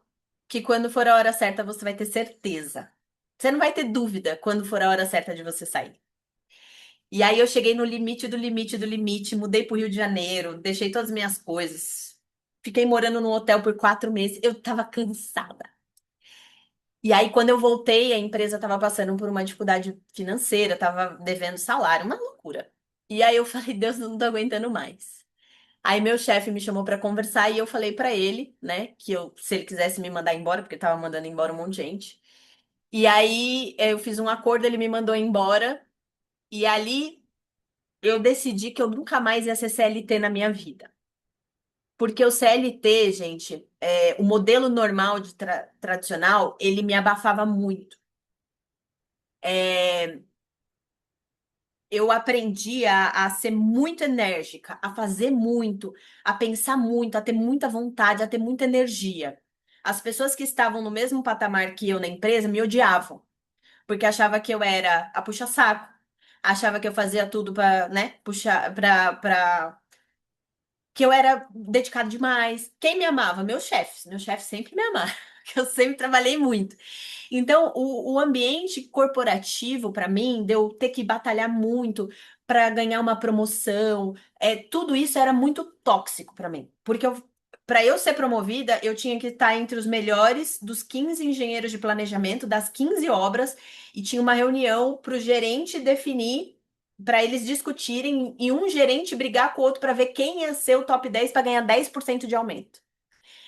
que quando for a hora certa você vai ter certeza. Você não vai ter dúvida quando for a hora certa de você sair. E aí eu cheguei no limite do limite do limite, mudei pro Rio de Janeiro, deixei todas as minhas coisas. Fiquei morando num hotel por 4 meses. Eu tava cansada. E aí, quando eu voltei, a empresa tava passando por uma dificuldade financeira, tava devendo salário, uma loucura. E aí eu falei, Deus, eu não tô aguentando mais. Aí meu chefe me chamou pra conversar e eu falei pra ele, né, se ele quisesse me mandar embora, porque ele tava mandando embora um monte de gente. E aí eu fiz um acordo, ele me mandou embora. E ali eu decidi que eu nunca mais ia ser CLT na minha vida. Porque o CLT, gente, o modelo normal de tradicional, ele me abafava muito. É, eu aprendi a ser muito enérgica, a fazer muito, a pensar muito, a ter muita vontade, a ter muita energia. as pessoas que estavam no mesmo patamar que eu na empresa me odiavam, porque achava que eu era a puxa-saco, achava que eu fazia tudo para, né, puxar para que eu era dedicado demais. Quem me amava? Meus chefes sempre me amaram, que eu sempre trabalhei muito. Então, o ambiente corporativo, para mim, de eu ter que batalhar muito para ganhar uma promoção, tudo isso era muito tóxico para mim. Porque para eu ser promovida, eu tinha que estar entre os melhores dos 15 engenheiros de planejamento, das 15 obras, e tinha uma reunião para o gerente definir, para eles discutirem, e um gerente brigar com o outro para ver quem ia ser o top 10 para ganhar 10% de aumento.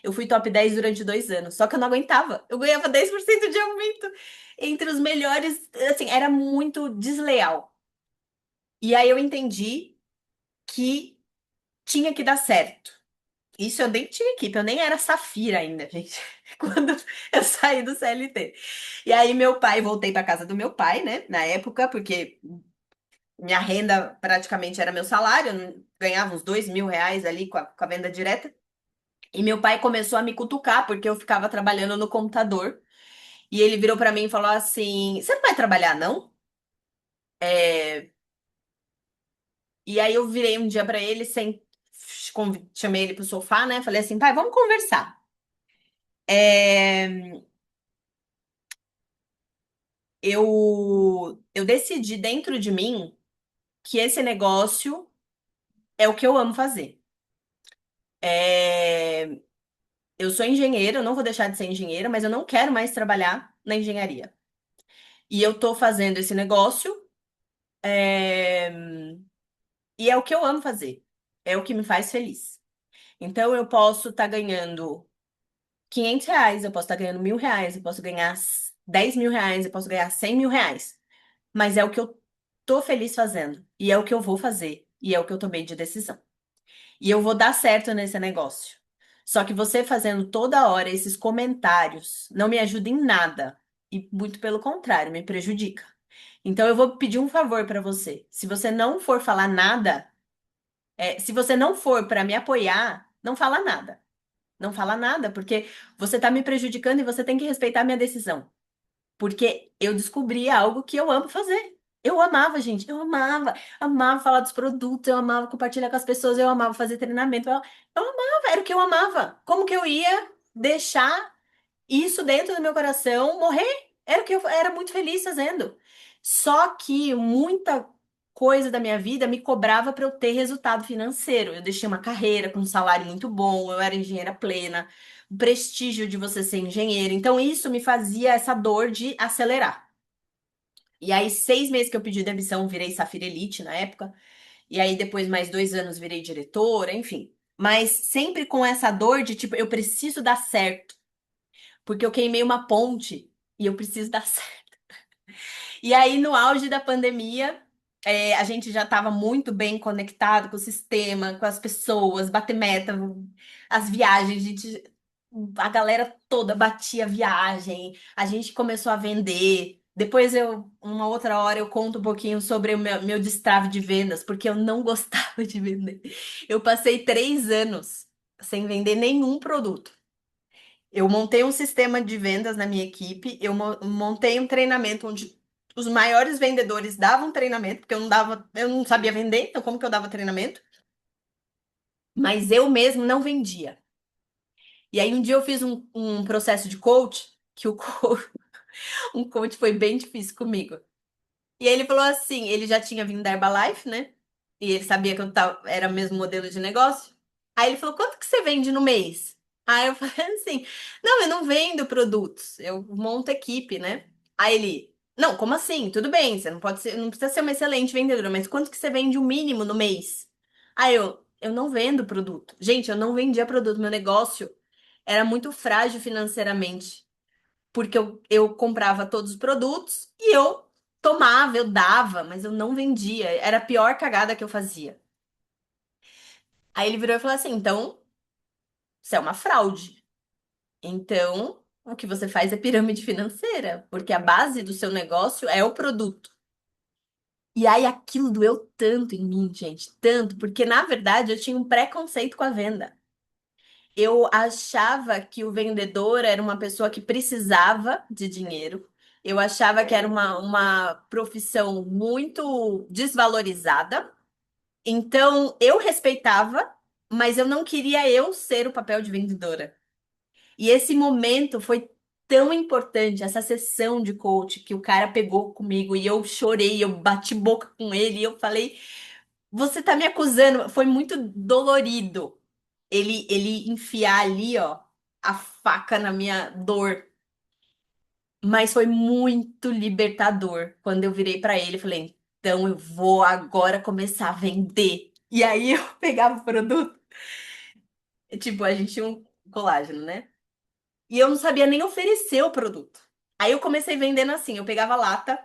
Eu fui top 10 durante 2 anos, só que eu não aguentava. Eu ganhava 10% de aumento entre os melhores. Assim, era muito desleal. E aí eu entendi que tinha que dar certo. Isso eu nem tinha equipe, eu nem era Safira ainda, gente, quando eu saí do CLT. E aí meu pai, voltei para casa do meu pai, né, na época, porque minha renda praticamente era meu salário, eu ganhava uns R$ 2.000 ali com a venda direta. E meu pai começou a me cutucar, porque eu ficava trabalhando no computador. E ele virou pra mim e falou assim: Você não vai trabalhar, não? É, E aí eu virei um dia pra ele, chamei ele pro sofá, né? Falei assim: Pai, vamos conversar. É, eu decidi dentro de mim que esse negócio é o que eu amo fazer. É, Eu sou engenheira, eu não vou deixar de ser engenheira, mas eu não quero mais trabalhar na engenharia. E eu tô fazendo esse negócio. é, E é o que eu amo fazer. É o que me faz feliz. Então eu posso estar ganhando R$ 500, eu posso estar ganhando R$ 1.000, eu posso ganhar R$ 10.000, eu posso ganhar R$ 100.000. Mas é o que eu tô feliz fazendo. E é o que eu vou fazer. E é o que eu tomei de decisão. E eu vou dar certo nesse negócio. Só que você fazendo toda hora esses comentários não me ajuda em nada. E muito pelo contrário, me prejudica. Então eu vou pedir um favor para você. Se você não for falar nada. Se você não for para me apoiar, não fala nada. Não fala nada, porque você tá me prejudicando e você tem que respeitar a minha decisão. Porque eu descobri algo que eu amo fazer. Eu amava, gente, eu amava. Amava falar dos produtos, eu amava compartilhar com as pessoas, eu amava fazer treinamento. Eu amava, era o que eu amava. Como que eu ia deixar isso dentro do meu coração morrer? Era o que eu era muito feliz fazendo. Só que muita coisa da minha vida me cobrava para eu ter resultado financeiro. Eu deixei uma carreira com um salário muito bom, eu era engenheira plena, o prestígio de você ser engenheiro. Então isso me fazia essa dor de acelerar. E aí, 6 meses que eu pedi demissão, virei Safira Elite na época. E aí, depois, mais 2 anos, virei diretora, enfim. Mas sempre com essa dor de tipo, eu preciso dar certo porque eu queimei uma ponte e eu preciso dar certo. E aí, no auge da pandemia, a gente já estava muito bem conectado com o sistema, com as pessoas, bater meta, as viagens, a galera toda batia viagem, a gente começou a vender. Depois uma outra hora, eu conto um pouquinho sobre o meu destrave de vendas, porque eu não gostava de vender. Eu passei 3 anos sem vender nenhum produto. Eu montei um sistema de vendas na minha equipe, eu montei um treinamento onde os maiores vendedores davam treinamento, porque eu não sabia vender, então como que eu dava treinamento? Mas eu mesmo não vendia. E aí um dia eu fiz um processo de coach, que um coach foi bem difícil comigo. E aí ele falou assim, ele já tinha vindo da Herbalife, né? E ele sabia que era o mesmo modelo de negócio. Aí ele falou, quanto que você vende no mês? Aí eu falei assim, não, eu não vendo produtos, eu monto equipe, né? Aí ele, não, como assim? Tudo bem, você não pode ser, não precisa ser uma excelente vendedora, mas quanto que você vende o mínimo no mês? Aí eu não vendo produto. Gente, eu não vendia produto, meu negócio era muito frágil financeiramente porque eu comprava todos os produtos e eu tomava, eu dava, mas eu não vendia. Era a pior cagada que eu fazia. Aí ele virou e falou assim: então, você é uma fraude. Então, o que você faz é pirâmide financeira, porque a base do seu negócio é o produto. E aí aquilo doeu tanto em mim, gente, tanto, porque na verdade eu tinha um preconceito com a venda. Eu achava que o vendedor era uma pessoa que precisava de dinheiro. Eu achava que era uma profissão muito desvalorizada. Então, eu respeitava, mas eu não queria eu ser o papel de vendedora. E esse momento foi tão importante, essa sessão de coach que o cara pegou comigo e eu chorei, eu bati boca com ele e eu falei: Você tá me acusando? Foi muito dolorido ele enfiar ali, ó, a faca na minha dor. Mas foi muito libertador quando eu virei pra ele e falei: Então eu vou agora começar a vender. E aí eu pegava o produto, tipo, a gente tinha um colágeno, né? E eu não sabia nem oferecer o produto. Aí eu comecei vendendo assim, eu pegava a lata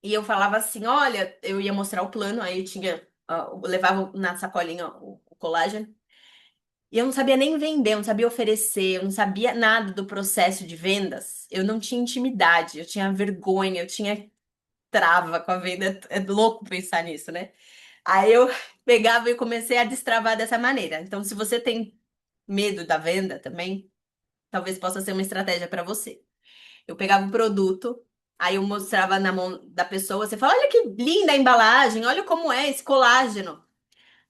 e eu falava assim, olha, eu ia mostrar o plano, aí eu tinha, eu levava na sacolinha o colágeno. E eu não sabia nem vender, eu não sabia oferecer, eu não sabia nada do processo de vendas. Eu não tinha intimidade, eu tinha vergonha, eu tinha trava com a venda. É louco pensar nisso, né? Aí eu pegava e comecei a destravar dessa maneira. Então, se você tem medo da venda também, talvez possa ser uma estratégia para você. Eu pegava o produto, aí eu mostrava na mão da pessoa, você fala, olha que linda a embalagem, olha como é esse colágeno.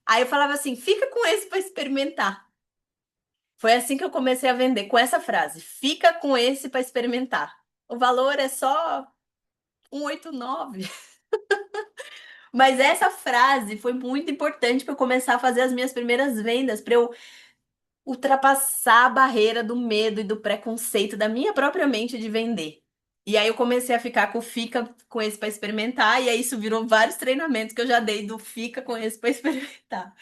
Aí eu falava assim, fica com esse para experimentar. Foi assim que eu comecei a vender, com essa frase, fica com esse para experimentar. O valor é só 189. Mas essa frase foi muito importante para eu começar a fazer as minhas primeiras vendas, para eu ultrapassar a barreira do medo e do preconceito da minha própria mente de vender. E aí eu comecei a ficar com o Fica com esse para experimentar, e aí isso virou vários treinamentos que eu já dei do Fica com esse para experimentar.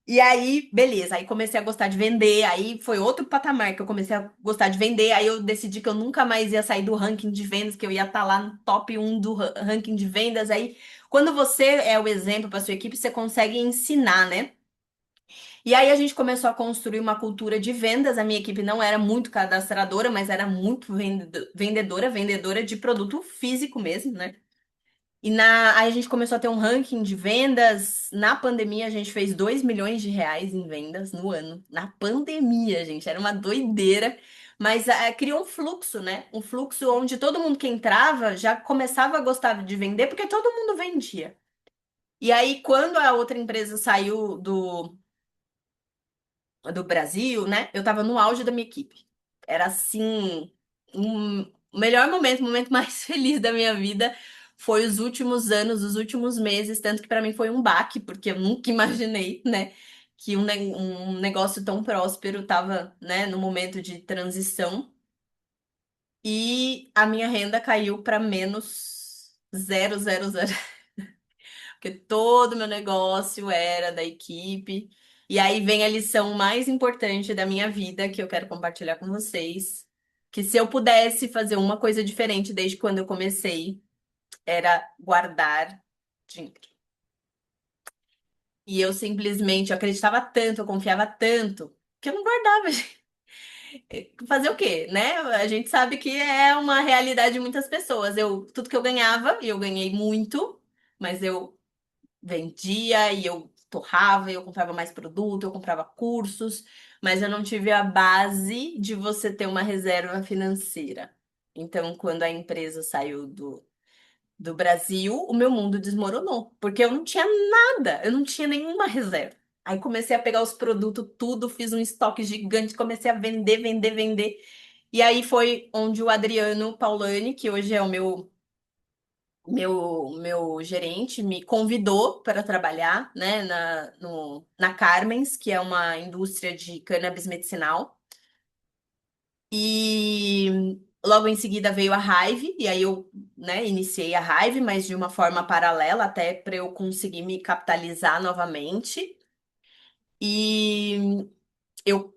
E aí, beleza, aí comecei a gostar de vender, aí foi outro patamar que eu comecei a gostar de vender, aí eu decidi que eu nunca mais ia sair do ranking de vendas, que eu ia estar lá no top 1 do ranking de vendas. Aí, quando você é o exemplo para sua equipe, você consegue ensinar, né? E aí a gente começou a construir uma cultura de vendas. A minha equipe não era muito cadastradora, mas era muito vendedora de produto físico mesmo, né? Aí a gente começou a ter um ranking de vendas. Na pandemia, a gente fez 2 milhões de reais em vendas no ano. Na pandemia, gente, era uma doideira. Mas criou um fluxo, né? Um fluxo onde todo mundo que entrava já começava a gostar de vender, porque todo mundo vendia. E aí, quando a outra empresa saiu do Brasil, né? Eu tava no auge da minha equipe. Era assim, o melhor momento, o momento mais feliz da minha vida foi os últimos anos, os últimos meses, tanto que pra mim foi um baque, porque eu nunca imaginei, né, que um negócio tão próspero tava, né, no momento de transição e a minha renda caiu para menos 0,00 porque todo o meu negócio era da equipe. E aí vem a lição mais importante da minha vida que eu quero compartilhar com vocês, que se eu pudesse fazer uma coisa diferente desde quando eu comecei, era guardar dinheiro. E eu simplesmente eu acreditava tanto, eu confiava tanto, que eu não guardava. Fazer o quê, né? A gente sabe que é uma realidade de muitas pessoas. Tudo que eu ganhava, e eu ganhei muito, mas eu vendia e eu torrava, eu comprava mais produto, eu comprava cursos, mas eu não tive a base de você ter uma reserva financeira. Então, quando a empresa saiu do Brasil, o meu mundo desmoronou, porque eu não tinha nada, eu não tinha nenhuma reserva. Aí comecei a pegar os produtos, tudo, fiz um estoque gigante, comecei a vender, vender, vender. E aí foi onde o Adriano Paulani, que hoje é o meu gerente me convidou para trabalhar, né, na Carmen's, que é uma indústria de cannabis medicinal. E logo em seguida veio a Hive, e aí eu, né, iniciei a Hive, mas de uma forma paralela, até para eu conseguir me capitalizar novamente. E eu,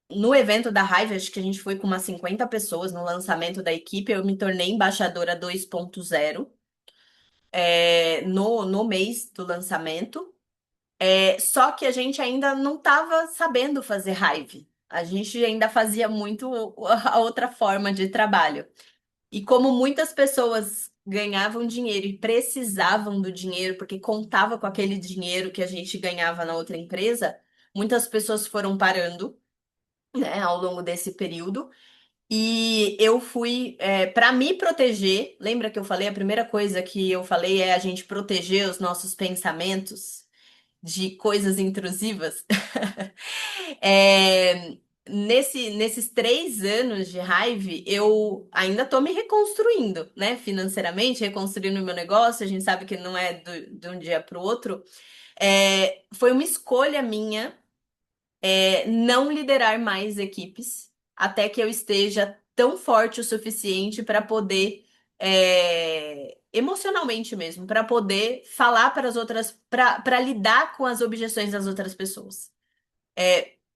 no evento da Hive, acho que a gente foi com umas 50 pessoas no lançamento da equipe, eu me tornei embaixadora 2.0 no mês do lançamento. Só que a gente ainda não estava sabendo fazer Hive. A gente ainda fazia muito a outra forma de trabalho. E como muitas pessoas ganhavam dinheiro e precisavam do dinheiro, porque contava com aquele dinheiro que a gente ganhava na outra empresa, Muitas pessoas foram parando, né, ao longo desse período. E eu fui, para me proteger, lembra que eu falei, a primeira coisa que eu falei é a gente proteger os nossos pensamentos de coisas intrusivas. É, nesses 3 anos de Hive, eu ainda tô me reconstruindo, né? Financeiramente, reconstruindo o meu negócio. A gente sabe que não é de um dia para o outro. Foi uma escolha minha, não liderar mais equipes até que eu esteja tão forte o suficiente para poder, emocionalmente mesmo, para poder falar para as outras, para lidar com as objeções das outras pessoas.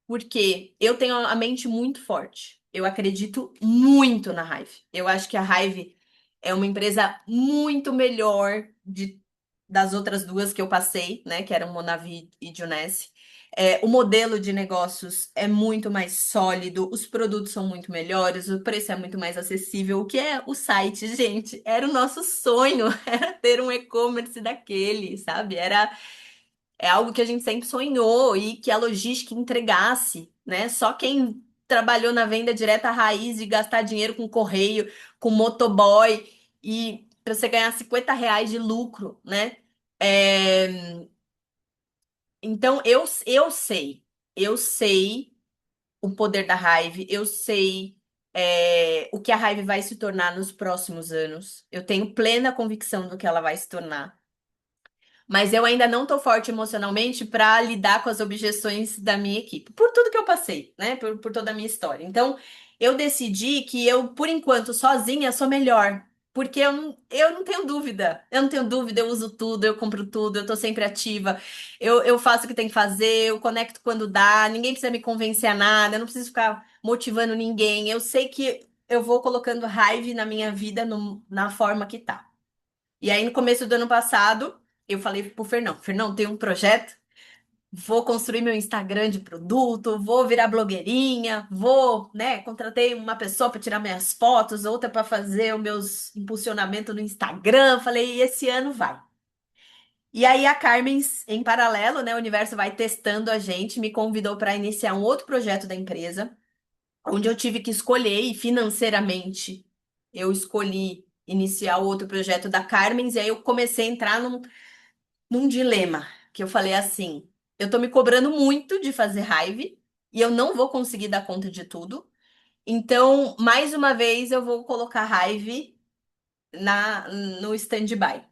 Porque eu tenho a mente muito forte. Eu acredito muito na Hive. Eu acho que a Hive é uma empresa muito melhor das outras duas que eu passei, né? Que eram Monavi e Junesse. O modelo de negócios é muito mais sólido, os produtos são muito melhores, o preço é muito mais acessível. O que é o site, gente? Era o nosso sonho, era ter um e-commerce daquele, sabe? É algo que a gente sempre sonhou e que a logística entregasse, né? Só quem trabalhou na venda direta raiz e gastar dinheiro com correio, com motoboy e para você ganhar R$ 50 de lucro, né? É, Então eu sei o poder da Hive, eu sei o que a Hive vai se tornar nos próximos anos. Eu tenho plena convicção do que ela vai se tornar. Mas eu ainda não tô forte emocionalmente para lidar com as objeções da minha equipe, por tudo que eu passei, né? Por toda a minha história. Então, eu decidi que eu, por enquanto, sozinha, sou melhor. Porque eu não tenho dúvida. Eu não tenho dúvida, eu uso tudo, eu compro tudo, eu tô sempre ativa. Eu faço o que tem que fazer, eu conecto quando dá, ninguém precisa me convencer a nada, eu não preciso ficar motivando ninguém. Eu sei que eu vou colocando raiva na minha vida na forma que tá. E aí, no começo do ano passado, eu falei pro Fernão, Fernão, tem um projeto, vou construir meu Instagram de produto, vou virar blogueirinha, vou, né, contratei uma pessoa para tirar minhas fotos, outra para fazer os meus impulsionamentos no Instagram, falei, esse ano vai. E aí a Carmen, em paralelo, né, o universo vai testando a gente, me convidou para iniciar um outro projeto da empresa, onde eu tive que escolher e financeiramente eu escolhi iniciar o outro projeto da Carmen, e aí eu comecei a entrar num dilema, que eu falei assim, eu tô me cobrando muito de fazer raiva e eu não vou conseguir dar conta de tudo. Então, mais uma vez, eu vou colocar raiva no stand-by.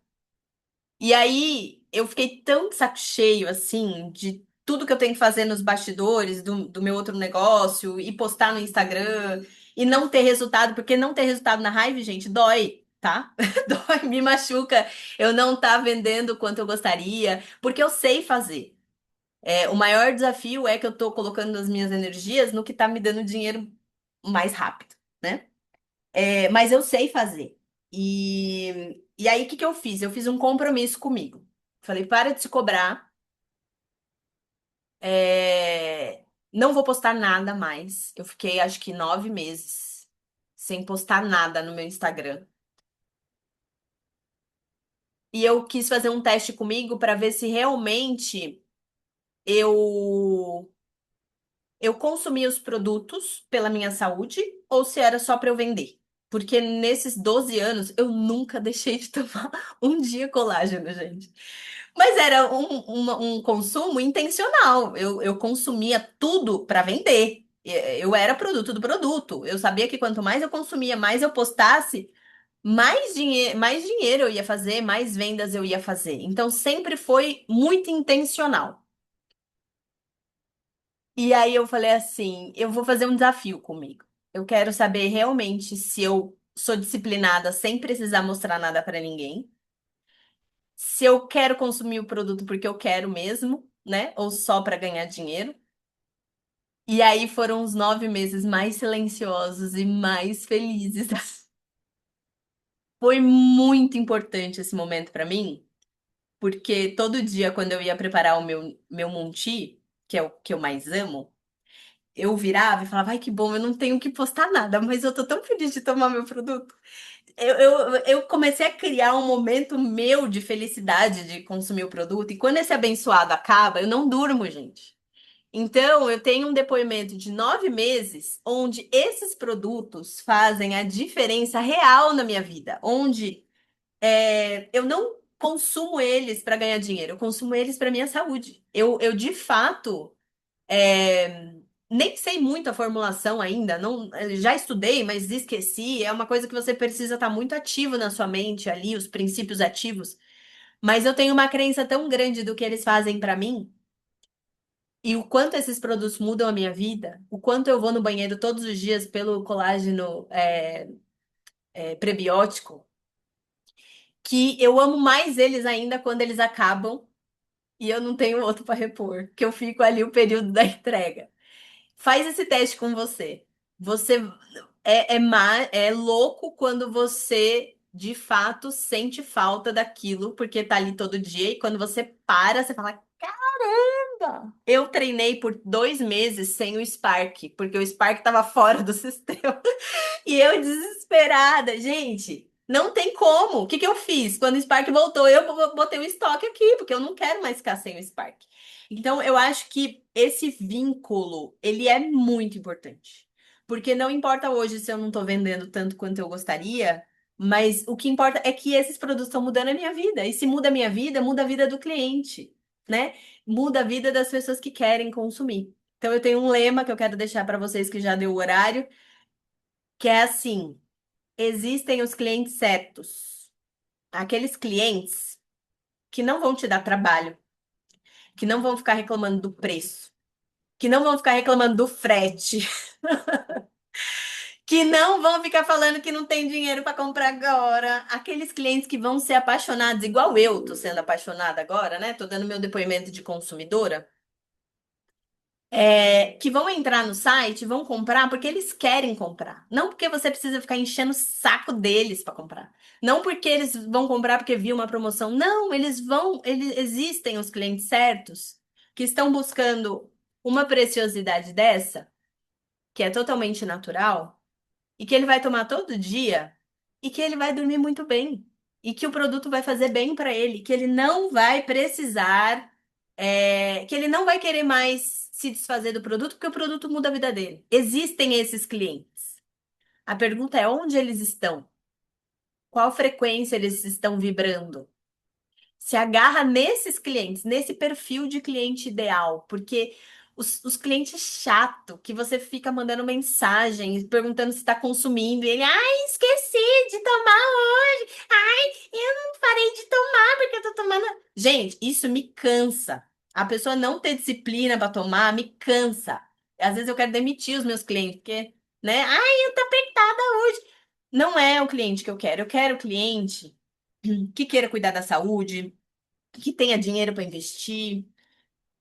E aí, eu fiquei tão de saco cheio, assim, de tudo que eu tenho que fazer nos bastidores do meu outro negócio e postar no Instagram e não ter resultado, porque não ter resultado na raiva, gente, dói, tá? Dói, me machuca. Eu não tá vendendo o quanto eu gostaria, porque eu sei fazer. O maior desafio é que eu tô colocando as minhas energias no que tá me dando dinheiro mais rápido, né? Mas eu sei fazer. E aí, o que que eu fiz? Eu fiz um compromisso comigo. Falei, para de se cobrar. Não vou postar nada mais. Eu fiquei, acho que 9 meses sem postar nada no meu Instagram. E eu quis fazer um teste comigo para ver se realmente eu eu consumia os produtos pela minha saúde ou se era só para eu vender. Porque nesses 12 anos eu nunca deixei de tomar um dia colágeno, gente. Mas era um consumo intencional. Eu consumia tudo para vender. Eu era produto do produto. Eu sabia que quanto mais eu consumia, mais eu postasse, mais dinheiro eu ia fazer, mais vendas eu ia fazer. Então sempre foi muito intencional. E aí eu falei assim, eu vou fazer um desafio comigo. Eu quero saber realmente se eu sou disciplinada sem precisar mostrar nada para ninguém. Se eu quero consumir o produto porque eu quero mesmo, né? Ou só para ganhar dinheiro. E aí foram os 9 meses mais silenciosos e mais felizes. Foi muito importante esse momento para mim, porque todo dia, quando eu ia preparar o meu monti, que é o que eu mais amo, eu virava e falava, ai, que bom, eu não tenho que postar nada, mas eu tô tão feliz de tomar meu produto. Eu comecei a criar um momento meu de felicidade de consumir o produto, e quando esse abençoado acaba, eu não durmo, gente. Então, eu tenho um depoimento de 9 meses onde esses produtos fazem a diferença real na minha vida, onde eu não consumo eles para ganhar dinheiro, eu consumo eles para minha saúde. Eu de fato, é, nem sei muito a formulação ainda, não, já estudei, mas esqueci. É uma coisa que você precisa estar muito ativo na sua mente ali, os princípios ativos. Mas eu tenho uma crença tão grande do que eles fazem para mim. E o quanto esses produtos mudam a minha vida, o quanto eu vou no banheiro todos os dias pelo colágeno prebiótico, que eu amo mais eles ainda quando eles acabam e eu não tenho outro para repor, que eu fico ali o período da entrega. Faz esse teste com você. Você é louco quando você de fato sente falta daquilo, porque tá ali todo dia, e quando você para, você fala. Eu treinei por 2 meses sem o Spark, porque o Spark estava fora do sistema. E eu desesperada, gente, não tem como. O que que eu fiz? Quando o Spark voltou, eu botei o estoque aqui, porque eu não quero mais ficar sem o Spark. Então, eu acho que esse vínculo, ele é muito importante. Porque não importa hoje se eu não estou vendendo tanto quanto eu gostaria, mas o que importa é que esses produtos estão mudando a minha vida. E se muda a minha vida, muda a vida do cliente, né? Muda a vida das pessoas que querem consumir. Então, eu tenho um lema que eu quero deixar para vocês que já deu o horário, que é assim: existem os clientes certos, aqueles clientes que não vão te dar trabalho, que não vão ficar reclamando do preço, que não vão ficar reclamando do frete, que não vão ficar falando que não tem dinheiro para comprar agora, aqueles clientes que vão ser apaixonados, igual eu tô sendo apaixonada agora, né? Tô dando meu depoimento de consumidora. Que vão entrar no site, vão comprar porque eles querem comprar. Não porque você precisa ficar enchendo o saco deles para comprar. Não porque eles vão comprar porque viu uma promoção. Não, eles existem os clientes certos que estão buscando uma preciosidade dessa, que é totalmente natural, e que ele vai tomar todo dia e que ele vai dormir muito bem. E que o produto vai fazer bem para ele, que ele não vai precisar, que ele não vai querer mais se desfazer do produto, porque o produto muda a vida dele. Existem esses clientes. A pergunta é onde eles estão? Qual frequência eles estão vibrando? Se agarra nesses clientes, nesse perfil de cliente ideal, porque os clientes chato, que você fica mandando mensagem, perguntando se está consumindo, e ele, ai, esqueci de tomar hoje, ai, eu não parei de tomar porque eu tô tomando. Gente, isso me cansa. A pessoa não ter disciplina para tomar me cansa. Às vezes eu quero demitir os meus clientes, porque, né, ai, eu tô apertada hoje. Não é o cliente que eu quero o cliente que queira cuidar da saúde, que tenha dinheiro para investir,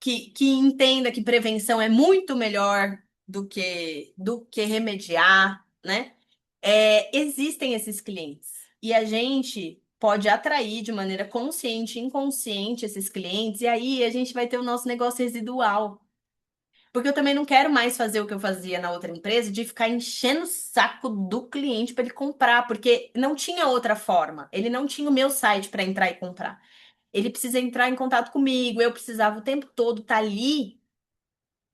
que entenda que prevenção é muito melhor do que remediar, né? Existem esses clientes e a gente pode atrair de maneira consciente e inconsciente esses clientes, e aí a gente vai ter o nosso negócio residual. Porque eu também não quero mais fazer o que eu fazia na outra empresa, de ficar enchendo o saco do cliente para ele comprar, porque não tinha outra forma. Ele não tinha o meu site para entrar e comprar. Ele precisa entrar em contato comigo, eu precisava o tempo todo estar ali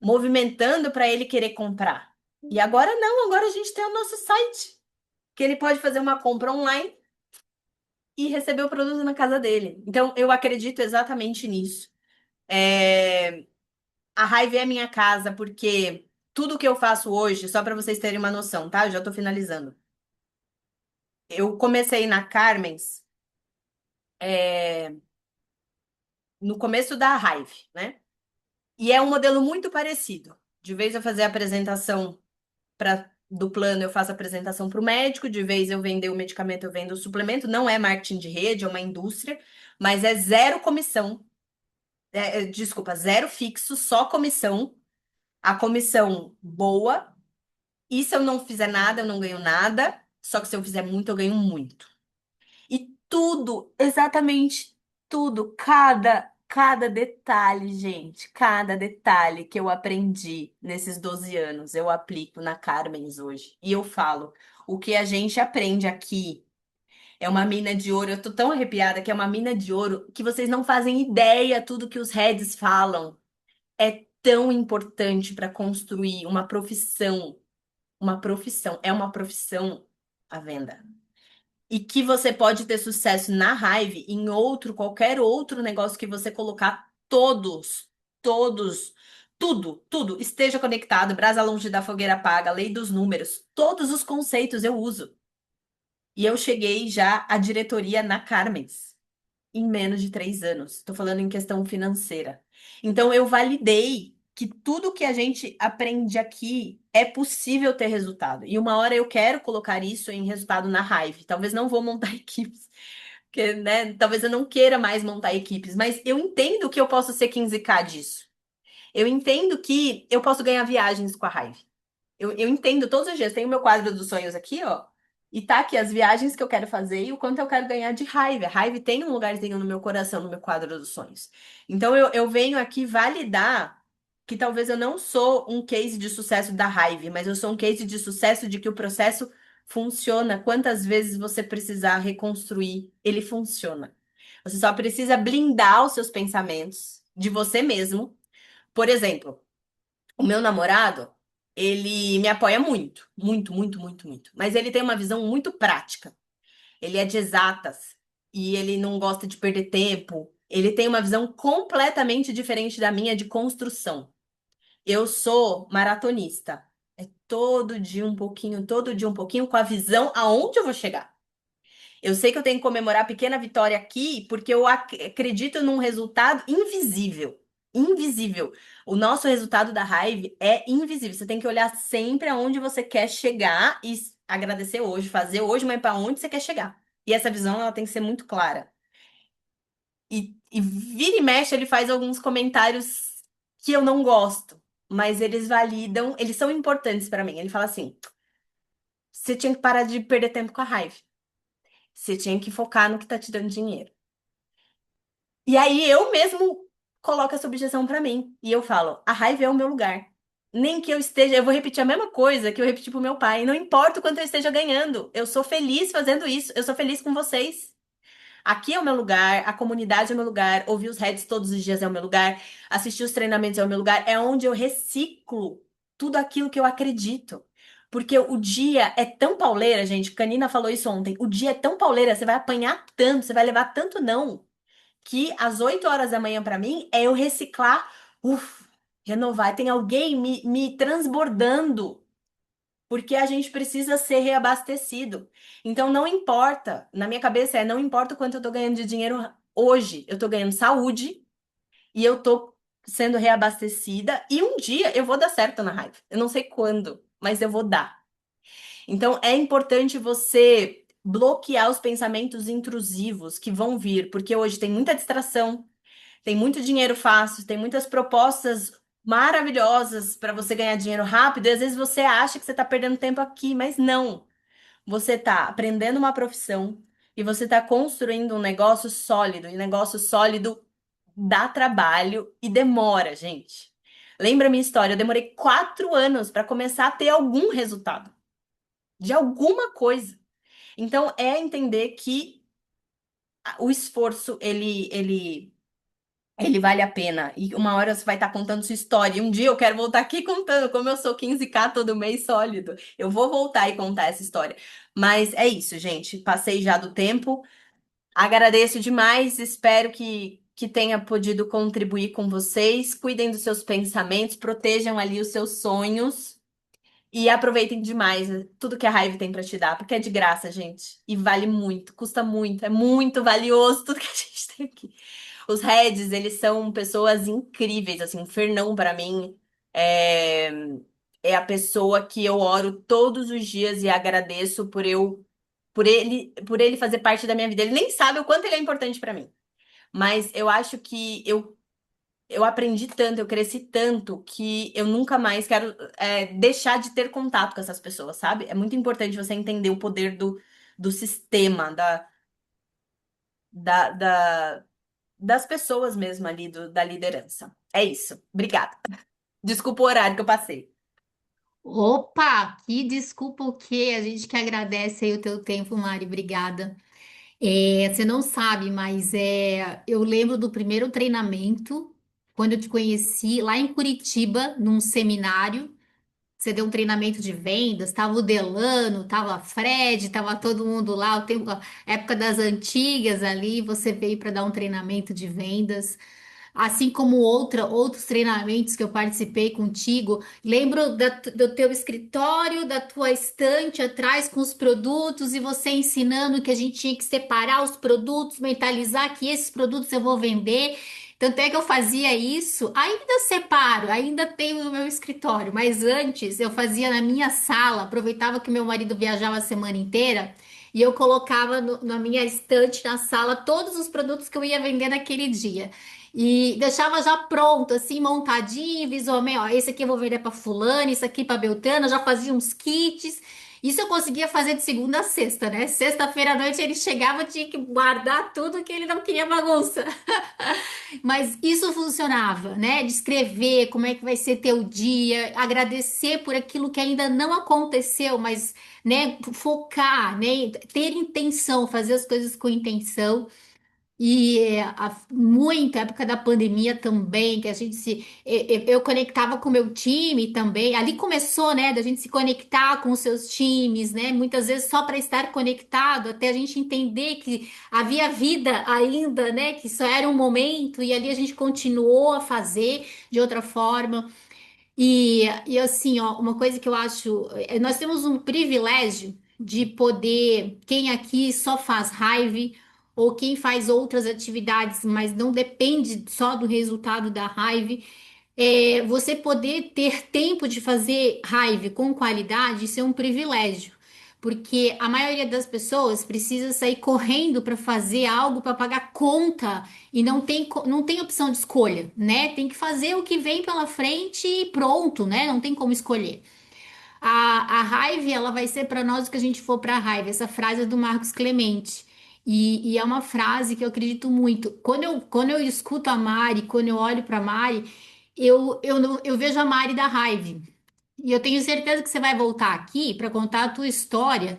movimentando para ele querer comprar. E agora não, agora a gente tem o nosso site, que ele pode fazer uma compra online e receber o produto na casa dele. Então, eu acredito exatamente nisso. É, A Raiva é minha casa, porque tudo que eu faço hoje, só para vocês terem uma noção, tá? Eu já tô finalizando. Eu comecei na Carmen's, é, no começo da Raiva, né? E é um modelo muito parecido. De vez eu fazer a apresentação do plano, eu faço a apresentação para o médico, de vez eu vender o medicamento, eu vendo o suplemento. Não é marketing de rede, é uma indústria, mas é zero comissão. Desculpa, zero fixo, só comissão. A comissão boa. E se eu não fizer nada, eu não ganho nada. Só que se eu fizer muito, eu ganho muito. E tudo, exatamente tudo, cada detalhe, gente, cada detalhe que eu aprendi nesses 12 anos, eu aplico na Carmen's hoje. E eu falo, o que a gente aprende aqui é uma mina de ouro. Eu tô tão arrepiada que é uma mina de ouro que vocês não fazem ideia tudo que os heads falam. É tão importante para construir é uma profissão a venda. E que você pode ter sucesso na Hive, em qualquer outro negócio que você colocar todos, tudo esteja conectado, brasa longe da fogueira apaga, lei dos números, todos os conceitos eu uso. E eu cheguei já à diretoria na Carmen's em menos de 3 anos. Estou falando em questão financeira. Então, eu validei que tudo que a gente aprende aqui é possível ter resultado. E uma hora eu quero colocar isso em resultado na Hive. Talvez não vou montar equipes, porque, né, talvez eu não queira mais montar equipes, mas eu entendo que eu posso ser 15K disso. Eu entendo que eu posso ganhar viagens com a Hive. Eu entendo todos os dias. Tenho meu quadro dos sonhos aqui, ó. E tá aqui as viagens que eu quero fazer e o quanto eu quero ganhar de raiva. A raiva tem um lugarzinho no meu coração, no meu quadro dos sonhos. Então eu venho aqui validar que talvez eu não sou um case de sucesso da raiva, mas eu sou um case de sucesso de que o processo funciona. Quantas vezes você precisar reconstruir, ele funciona. Você só precisa blindar os seus pensamentos de você mesmo. Por exemplo, o meu namorado, ele me apoia muito, muito, muito, muito, muito. Mas ele tem uma visão muito prática. Ele é de exatas e ele não gosta de perder tempo. Ele tem uma visão completamente diferente da minha de construção. Eu sou maratonista. É todo dia um pouquinho, com a visão aonde eu vou chegar. Eu sei que eu tenho que comemorar a pequena vitória aqui, porque eu acredito num resultado invisível. Invisível. O nosso resultado da raiva é invisível. Você tem que olhar sempre aonde você quer chegar e agradecer hoje, fazer hoje, mas para onde você quer chegar. E essa visão ela tem que ser muito clara. E vira e mexe, ele faz alguns comentários que eu não gosto, mas eles validam, eles são importantes para mim. Ele fala assim: você tinha que parar de perder tempo com a raiva. Você tinha que focar no que tá te dando dinheiro. E aí eu mesmo coloco essa objeção pra mim. E eu falo, a raiva é o meu lugar. Nem que eu esteja, eu vou repetir a mesma coisa que eu repeti pro meu pai. Não importa o quanto eu esteja ganhando. Eu sou feliz fazendo isso. Eu sou feliz com vocês. Aqui é o meu lugar, a comunidade é o meu lugar, ouvir os heads todos os dias é o meu lugar, assistir os treinamentos é o meu lugar, é onde eu reciclo tudo aquilo que eu acredito. Porque o dia é tão pauleira, gente. Canina falou isso ontem. O dia é tão pauleira, você vai apanhar tanto, você vai levar tanto não que às 8 horas da manhã para mim é eu reciclar, renovar. Tem alguém me transbordando, porque a gente precisa ser reabastecido. Então não importa, na minha cabeça não importa o quanto eu tô ganhando de dinheiro hoje, eu tô ganhando saúde e eu tô sendo reabastecida e um dia eu vou dar certo na raiva. Eu não sei quando, mas eu vou dar. Então é importante você bloquear os pensamentos intrusivos que vão vir, porque hoje tem muita distração, tem muito dinheiro fácil, tem muitas propostas maravilhosas para você ganhar dinheiro rápido, e às vezes você acha que você está perdendo tempo aqui, mas não. Você está aprendendo uma profissão e você está construindo um negócio sólido, e negócio sólido dá trabalho e demora, gente. Lembra a minha história? Eu demorei 4 anos para começar a ter algum resultado de alguma coisa. Então, é entender que o esforço, ele vale a pena. E uma hora você vai estar contando sua história. E um dia eu quero voltar aqui contando como eu sou 15K todo mês sólido. Eu vou voltar e contar essa história. Mas é isso, gente. Passei já do tempo. Agradeço demais. Espero que tenha podido contribuir com vocês. Cuidem dos seus pensamentos, protejam ali os seus sonhos. E aproveitem demais tudo que a Hive tem para te dar, porque é de graça, gente. E vale muito, custa muito, é muito valioso tudo que a gente tem aqui. Os Reds, eles são pessoas incríveis, assim, o Fernão para mim é, é a pessoa que eu oro todos os dias e agradeço por ele fazer parte da minha vida. Ele nem sabe o quanto ele é importante para mim, mas eu acho que eu aprendi tanto, eu cresci tanto que eu nunca mais quero deixar de ter contato com essas pessoas, sabe? É muito importante você entender o poder do sistema, da, da, das pessoas mesmo ali, da liderança. É isso. Obrigada. Desculpa o horário que eu passei. Opa, que desculpa o quê? A gente que agradece aí o teu tempo, Mari, obrigada. Você não sabe, mas eu lembro do primeiro treinamento. quando eu te conheci lá em Curitiba, num seminário. Você deu um treinamento de vendas, tava o Delano, tava a Fred, tava todo mundo lá, o tempo, a época das antigas ali, você veio para dar um treinamento de vendas. Assim como outros treinamentos que eu participei contigo, lembro do teu escritório, da tua estante atrás com os produtos e você ensinando que a gente tinha que separar os produtos, mentalizar que esses produtos eu vou vender. Tanto é que eu fazia isso, ainda separo, ainda tenho no meu escritório, mas antes eu fazia na minha sala, aproveitava que meu marido viajava a semana inteira e eu colocava na minha estante na sala todos os produtos que eu ia vender naquele dia. E deixava já pronto, assim, montadinho, visualmente, ó, esse aqui eu vou vender para fulano, isso aqui para Beltrana, já fazia uns kits. Isso eu conseguia fazer de segunda a sexta, né? Sexta-feira à noite ele chegava, tinha que guardar tudo que ele não queria bagunça. Mas isso funcionava, né? Descrever como é que vai ser teu dia, agradecer por aquilo que ainda não aconteceu, mas, né, focar, né, ter intenção, fazer as coisas com intenção. E muita época da pandemia também, que a gente eu conectava com o meu time também. Ali começou, né, da gente se conectar com os seus times, né? Muitas vezes só para estar conectado, até a gente entender que havia vida ainda, né? Que só era um momento, e ali a gente continuou a fazer de outra forma. E assim, ó, uma coisa que eu acho, nós temos um privilégio de poder, quem aqui só faz raiva ou quem faz outras atividades, mas não depende só do resultado da raiva, você poder ter tempo de fazer raiva com qualidade, isso é um privilégio. Porque a maioria das pessoas precisa sair correndo para fazer algo para pagar conta e não tem opção de escolha, né? Tem que fazer o que vem pela frente e pronto, né? Não tem como escolher. A raiva, ela vai ser para nós o que a gente for para a raiva. Essa frase é do Marcos Clemente. E é uma frase que eu acredito muito. Quando eu escuto a Mari, quando eu olho para a Mari, eu vejo a Mari da raiva. E eu tenho certeza que você vai voltar aqui para contar a tua história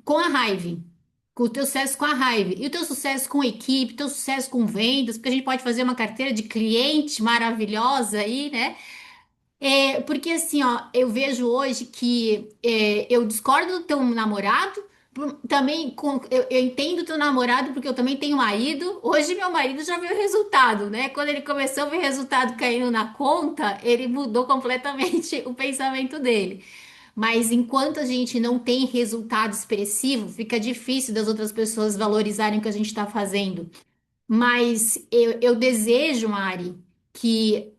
com a raiva. Com o teu sucesso com a raiva. E o teu sucesso com equipe, teu sucesso com vendas, porque a gente pode fazer uma carteira de cliente maravilhosa aí, né? Porque assim, ó, eu vejo hoje que eu discordo do teu namorado, também eu entendo o teu namorado porque eu também tenho marido. Hoje meu marido já viu o resultado, né? Quando ele começou a ver o resultado caindo na conta, ele mudou completamente o pensamento dele. Mas enquanto a gente não tem resultado expressivo, fica difícil das outras pessoas valorizarem o que a gente está fazendo. Mas eu desejo, Mari, que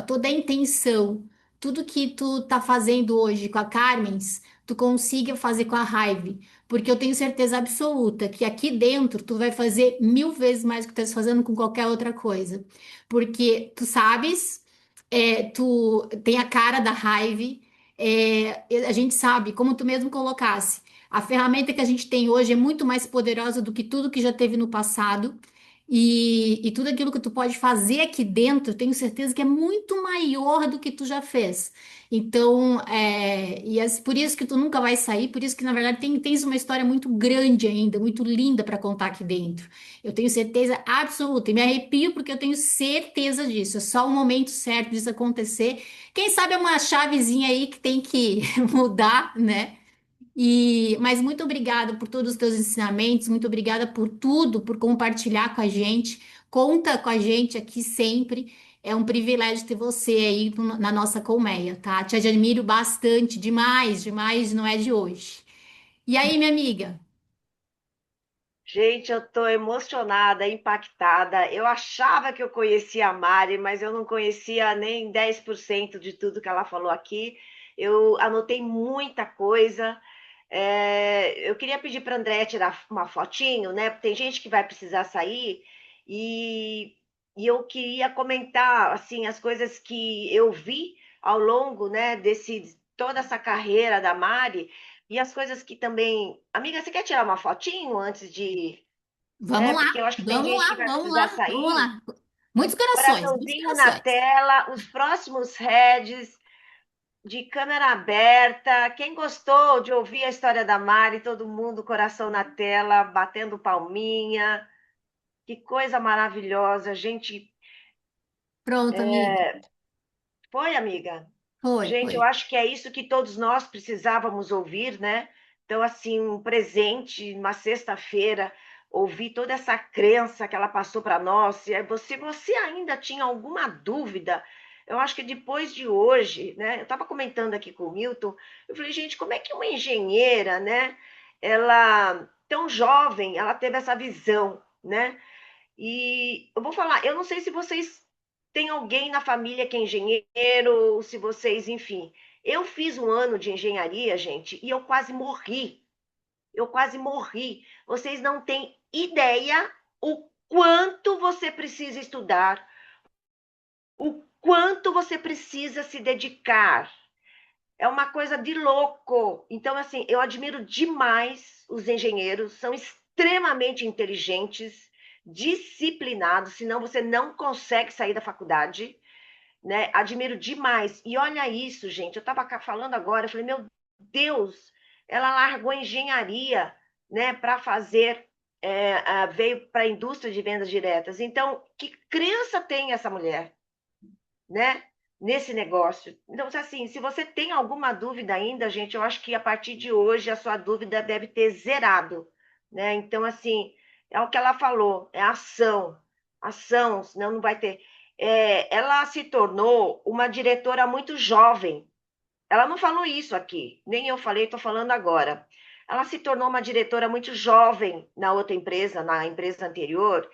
toda a intenção, tudo que tu tá fazendo hoje com a Carmens, tu consiga fazer com a Raive, porque eu tenho certeza absoluta que aqui dentro tu vai fazer 1000 vezes mais do que tu estás fazendo com qualquer outra coisa, porque tu sabes, tu tem a cara da Raive, a gente sabe, como tu mesmo colocasse, a ferramenta que a gente tem hoje é muito mais poderosa do que tudo que já teve no passado. E tudo aquilo que tu pode fazer aqui dentro, eu tenho certeza que é muito maior do que tu já fez. Então, por isso que tu nunca vai sair, por isso que, na verdade, tens uma história muito grande ainda, muito linda para contar aqui dentro. Eu tenho certeza absoluta, e me arrepio porque eu tenho certeza disso. É só o momento certo disso acontecer. Quem sabe é uma chavezinha aí que tem que mudar, né? Mas muito obrigada por todos os teus ensinamentos, muito obrigada por tudo, por compartilhar com a gente. Conta com a gente aqui sempre. É um privilégio ter você aí na nossa colmeia, tá? Te admiro bastante, demais, demais, não é de hoje. E aí, minha amiga? Gente, eu estou emocionada, impactada. Eu achava que eu conhecia a Mari, mas eu não conhecia nem 10% de tudo que ela falou aqui. Eu anotei muita coisa. Eu queria pedir para a Andréia tirar uma fotinho, né? Porque tem gente que vai precisar sair e, e eu queria comentar assim as coisas que eu vi ao longo, né, desse toda essa carreira da Mari. E as coisas que também. Amiga, você quer tirar uma fotinho antes de. Vamos lá, Porque eu acho que tem vamos gente que lá, vai vamos precisar lá, vamos sair. lá. Muitos corações, muitos Coraçãozinho na corações. tela, os próximos heads de câmera aberta. Quem gostou de ouvir a história da Mari, todo mundo, coração na tela, batendo palminha. Que coisa maravilhosa, gente. Pronto, amiga. Foi, amiga? Foi, Gente, eu foi. acho que é isso que todos nós precisávamos ouvir, né? Então, assim, um presente, uma sexta-feira, ouvir toda essa crença que ela passou para nós. Se você ainda tinha alguma dúvida, eu acho que depois de hoje, né? Eu estava comentando aqui com o Milton, eu falei, gente, como é que uma engenheira, né? Ela, tão jovem, ela teve essa visão, né? E eu vou falar, eu não sei se vocês têm alguém na família que é engenheiro, ou se vocês, enfim. Eu fiz um ano de engenharia, gente, e eu quase morri. Eu quase morri. Vocês não têm ideia o quanto você precisa estudar, o quanto você precisa se dedicar. É uma coisa de louco. Então, assim, eu admiro demais os engenheiros, são extremamente inteligentes, disciplinados, senão você não consegue sair da faculdade, né? Admiro demais. E olha isso, gente, eu estava falando agora, eu falei, meu Deus, ela largou a engenharia, né, para fazer, veio para a indústria de vendas diretas. Então, que crença tem essa mulher? Né? Nesse negócio. Então, assim, se você tem alguma dúvida ainda, gente, eu acho que a partir de hoje a sua dúvida deve ter zerado, né? Então, assim, é o que ela falou, é ação, ação, senão não vai ter. Ela se tornou uma diretora muito jovem. Ela não falou isso aqui, nem eu falei, estou falando agora. Ela se tornou uma diretora muito jovem na outra empresa, na empresa anterior,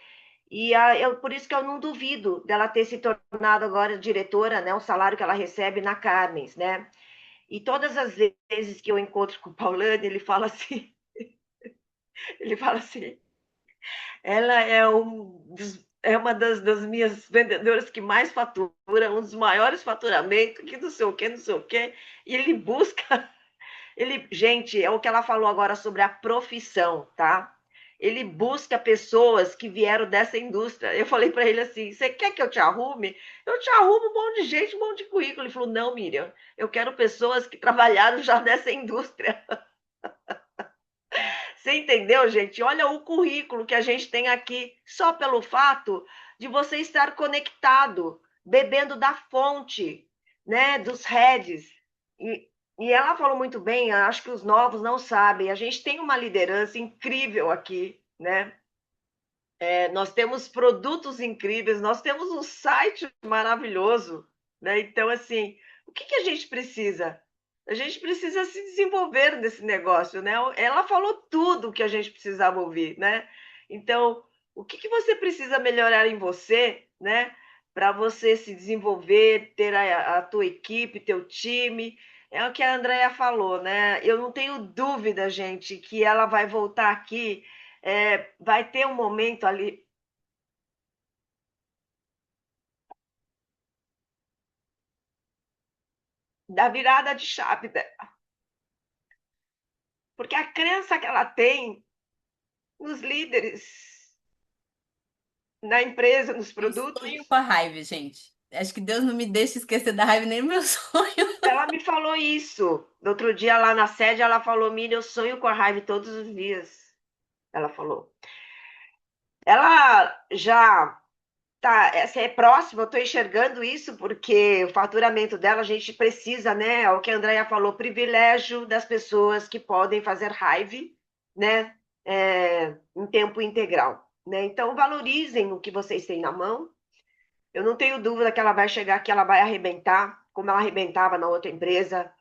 e por isso que eu não duvido dela ter se tornado agora diretora, né? O salário que ela recebe na Carmen's, né? E todas as vezes que eu encontro com o Paulane, ele fala assim, ele fala assim, ela é uma das minhas vendedoras que mais fatura, um dos maiores faturamentos, que não sei o que, não sei o que. E ele busca, gente, é o que ela falou agora sobre a profissão, tá? Ele busca pessoas que vieram dessa indústria. Eu falei para ele assim: você quer que eu te arrume? Eu te arrumo um monte de gente, um monte de currículo. Ele falou: não, Miriam, eu quero pessoas que trabalharam já nessa indústria. Você entendeu, gente? Olha o currículo que a gente tem aqui, só pelo fato de você estar conectado, bebendo da fonte, né, dos heads. E, e ela falou muito bem, acho que os novos não sabem, a gente tem uma liderança incrível aqui, né? Nós temos produtos incríveis, nós temos um site maravilhoso, né? Então, assim, o que a gente precisa? A gente precisa se desenvolver nesse negócio, né? Ela falou tudo o que a gente precisava ouvir, né? Então, o que você precisa melhorar em você, né? Para você se desenvolver, ter a tua equipe, teu time. É o que a Andrea falou, né? Eu não tenho dúvida, gente, que ela vai voltar aqui, vai ter um momento ali da virada de chave dela, porque a crença que ela tem nos líderes, na empresa, nos Eu sonho produtos, com a raiva, gente. Acho que Deus não me deixa esquecer da raiva nem no meu sonho. ela me falou isso. No outro dia, lá na sede, ela falou: Miriam, eu sonho com a raiva todos os dias. Ela falou. Ela já tá, essa é próxima, eu estou enxergando isso, porque o faturamento dela, a gente precisa, né? É o que a Andrea falou, privilégio das pessoas que podem fazer raiva, né? Em tempo integral. Né? Então, valorizem o que vocês têm na mão. Eu não tenho dúvida que ela vai chegar aqui, ela vai arrebentar, como ela arrebentava na outra empresa.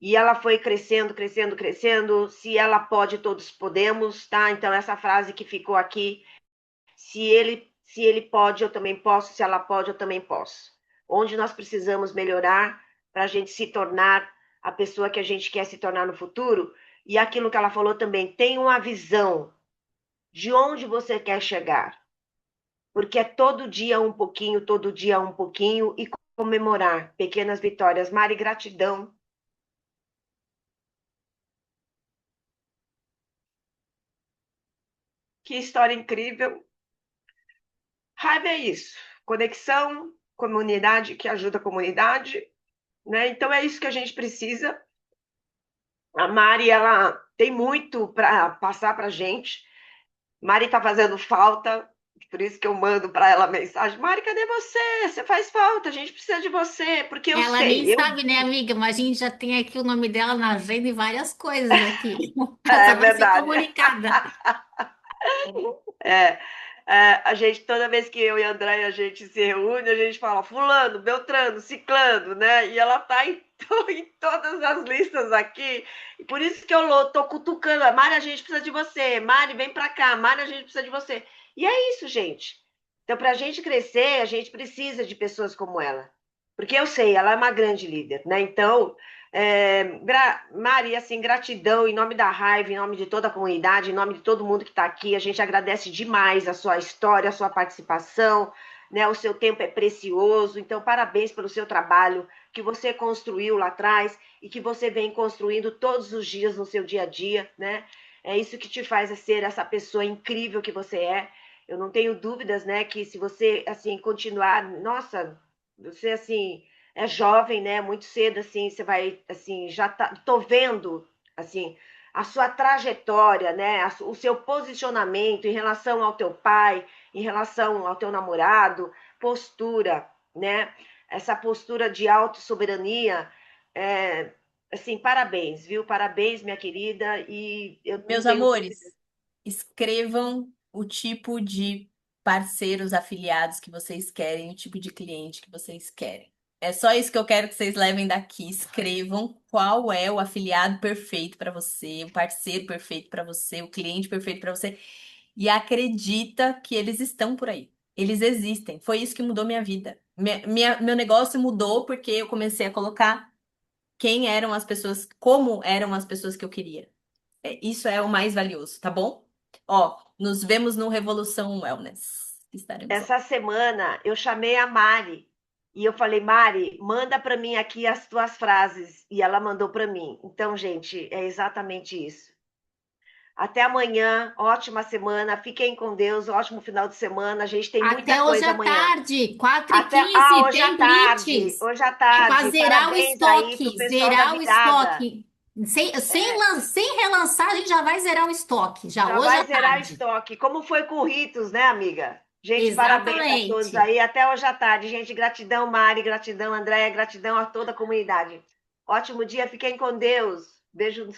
E ela foi crescendo, crescendo, crescendo. Se ela pode, todos podemos, tá? Então, essa frase que ficou aqui, se ele pode, eu também posso. Se ela pode, eu também posso. Onde nós precisamos melhorar para a gente se tornar a pessoa que a gente quer se tornar no futuro. E aquilo que ela falou também, tem uma visão de onde você quer chegar. Porque é todo dia um pouquinho, e comemorar pequenas vitórias. Mari, gratidão. Que história incrível. Raiva é isso. Conexão, comunidade que ajuda a comunidade, né? Então é isso que a gente precisa. A Mari, ela tem muito para passar para a gente. Mari está fazendo falta. Por isso que eu mando para ela mensagem: Mari, cadê você? Você faz falta, a gente precisa de você, porque eu Ela nem sei, eu sabe, né, amiga? Mas a gente já tem aqui o nome dela na agenda e várias coisas aqui. Ela é só vai ser verdade. comunicada. É, a gente, toda vez que eu e a Andréia a gente se reúne, a gente fala fulano, Beltrano, Ciclano, né? E ela tá em, em todas as listas aqui. E por isso que eu tô cutucando. Mari, a gente precisa de você. Mari, vem pra cá. Mari, a gente precisa de você. E é isso, gente. Então, pra gente crescer, a gente precisa de pessoas como ela. Porque eu sei, ela é uma grande líder, né? Então, Mari, assim, gratidão em nome da Raiva, em nome de toda a comunidade, em nome de todo mundo que está aqui. A gente agradece demais a sua história, a sua participação, né? O seu tempo é precioso. Então, parabéns pelo seu trabalho que você construiu lá atrás e que você vem construindo todos os dias no seu dia a dia, né? É isso que te faz ser essa pessoa incrível que você é. Eu não tenho dúvidas, né, que se você assim continuar, nossa, você assim é jovem, né? Muito cedo, assim, você vai, assim, já tô vendo, assim, a sua trajetória, né? O seu posicionamento em relação ao teu pai, em relação ao teu namorado, postura, né? Essa postura de autossoberania, assim, parabéns, viu? Parabéns, minha querida, e eu não Meus tenho dúvida. amores, escrevam o tipo de parceiros afiliados que vocês querem, o tipo de cliente que vocês querem. É só isso que eu quero que vocês levem daqui. Escrevam qual é o afiliado perfeito para você, o parceiro perfeito para você, o cliente perfeito para você. E acredita que eles estão por aí. Eles existem. Foi isso que mudou minha vida. Meu negócio mudou porque eu comecei a colocar quem eram as pessoas, como eram as pessoas que eu queria. Isso é o mais valioso, tá bom? Ó, nos vemos no Revolução Wellness. Estaremos lá. Essa semana eu chamei a Mari e eu falei: Mari, manda para mim aqui as tuas frases. E ela mandou para mim. Então, gente, é exatamente isso. Até amanhã, ótima semana, fiquem com Deus, ótimo final de semana. A gente tem muita Até hoje coisa à amanhã. tarde, 4 e Até 15 hoje à tem tarde, Blitz. hoje à É para tarde. zerar o Parabéns aí pro estoque, pessoal da zerar o virada. estoque. Sem relançar, a gente já vai zerar o estoque, já Já hoje vai à zerar tarde. estoque. Como foi com o Ritos, né, amiga? Gente, parabéns a todos Exatamente. aí. Até hoje à tarde, gente. Gratidão, Mari, gratidão, Andréia, gratidão a toda a comunidade. Ótimo dia, fiquem com Deus. Beijo no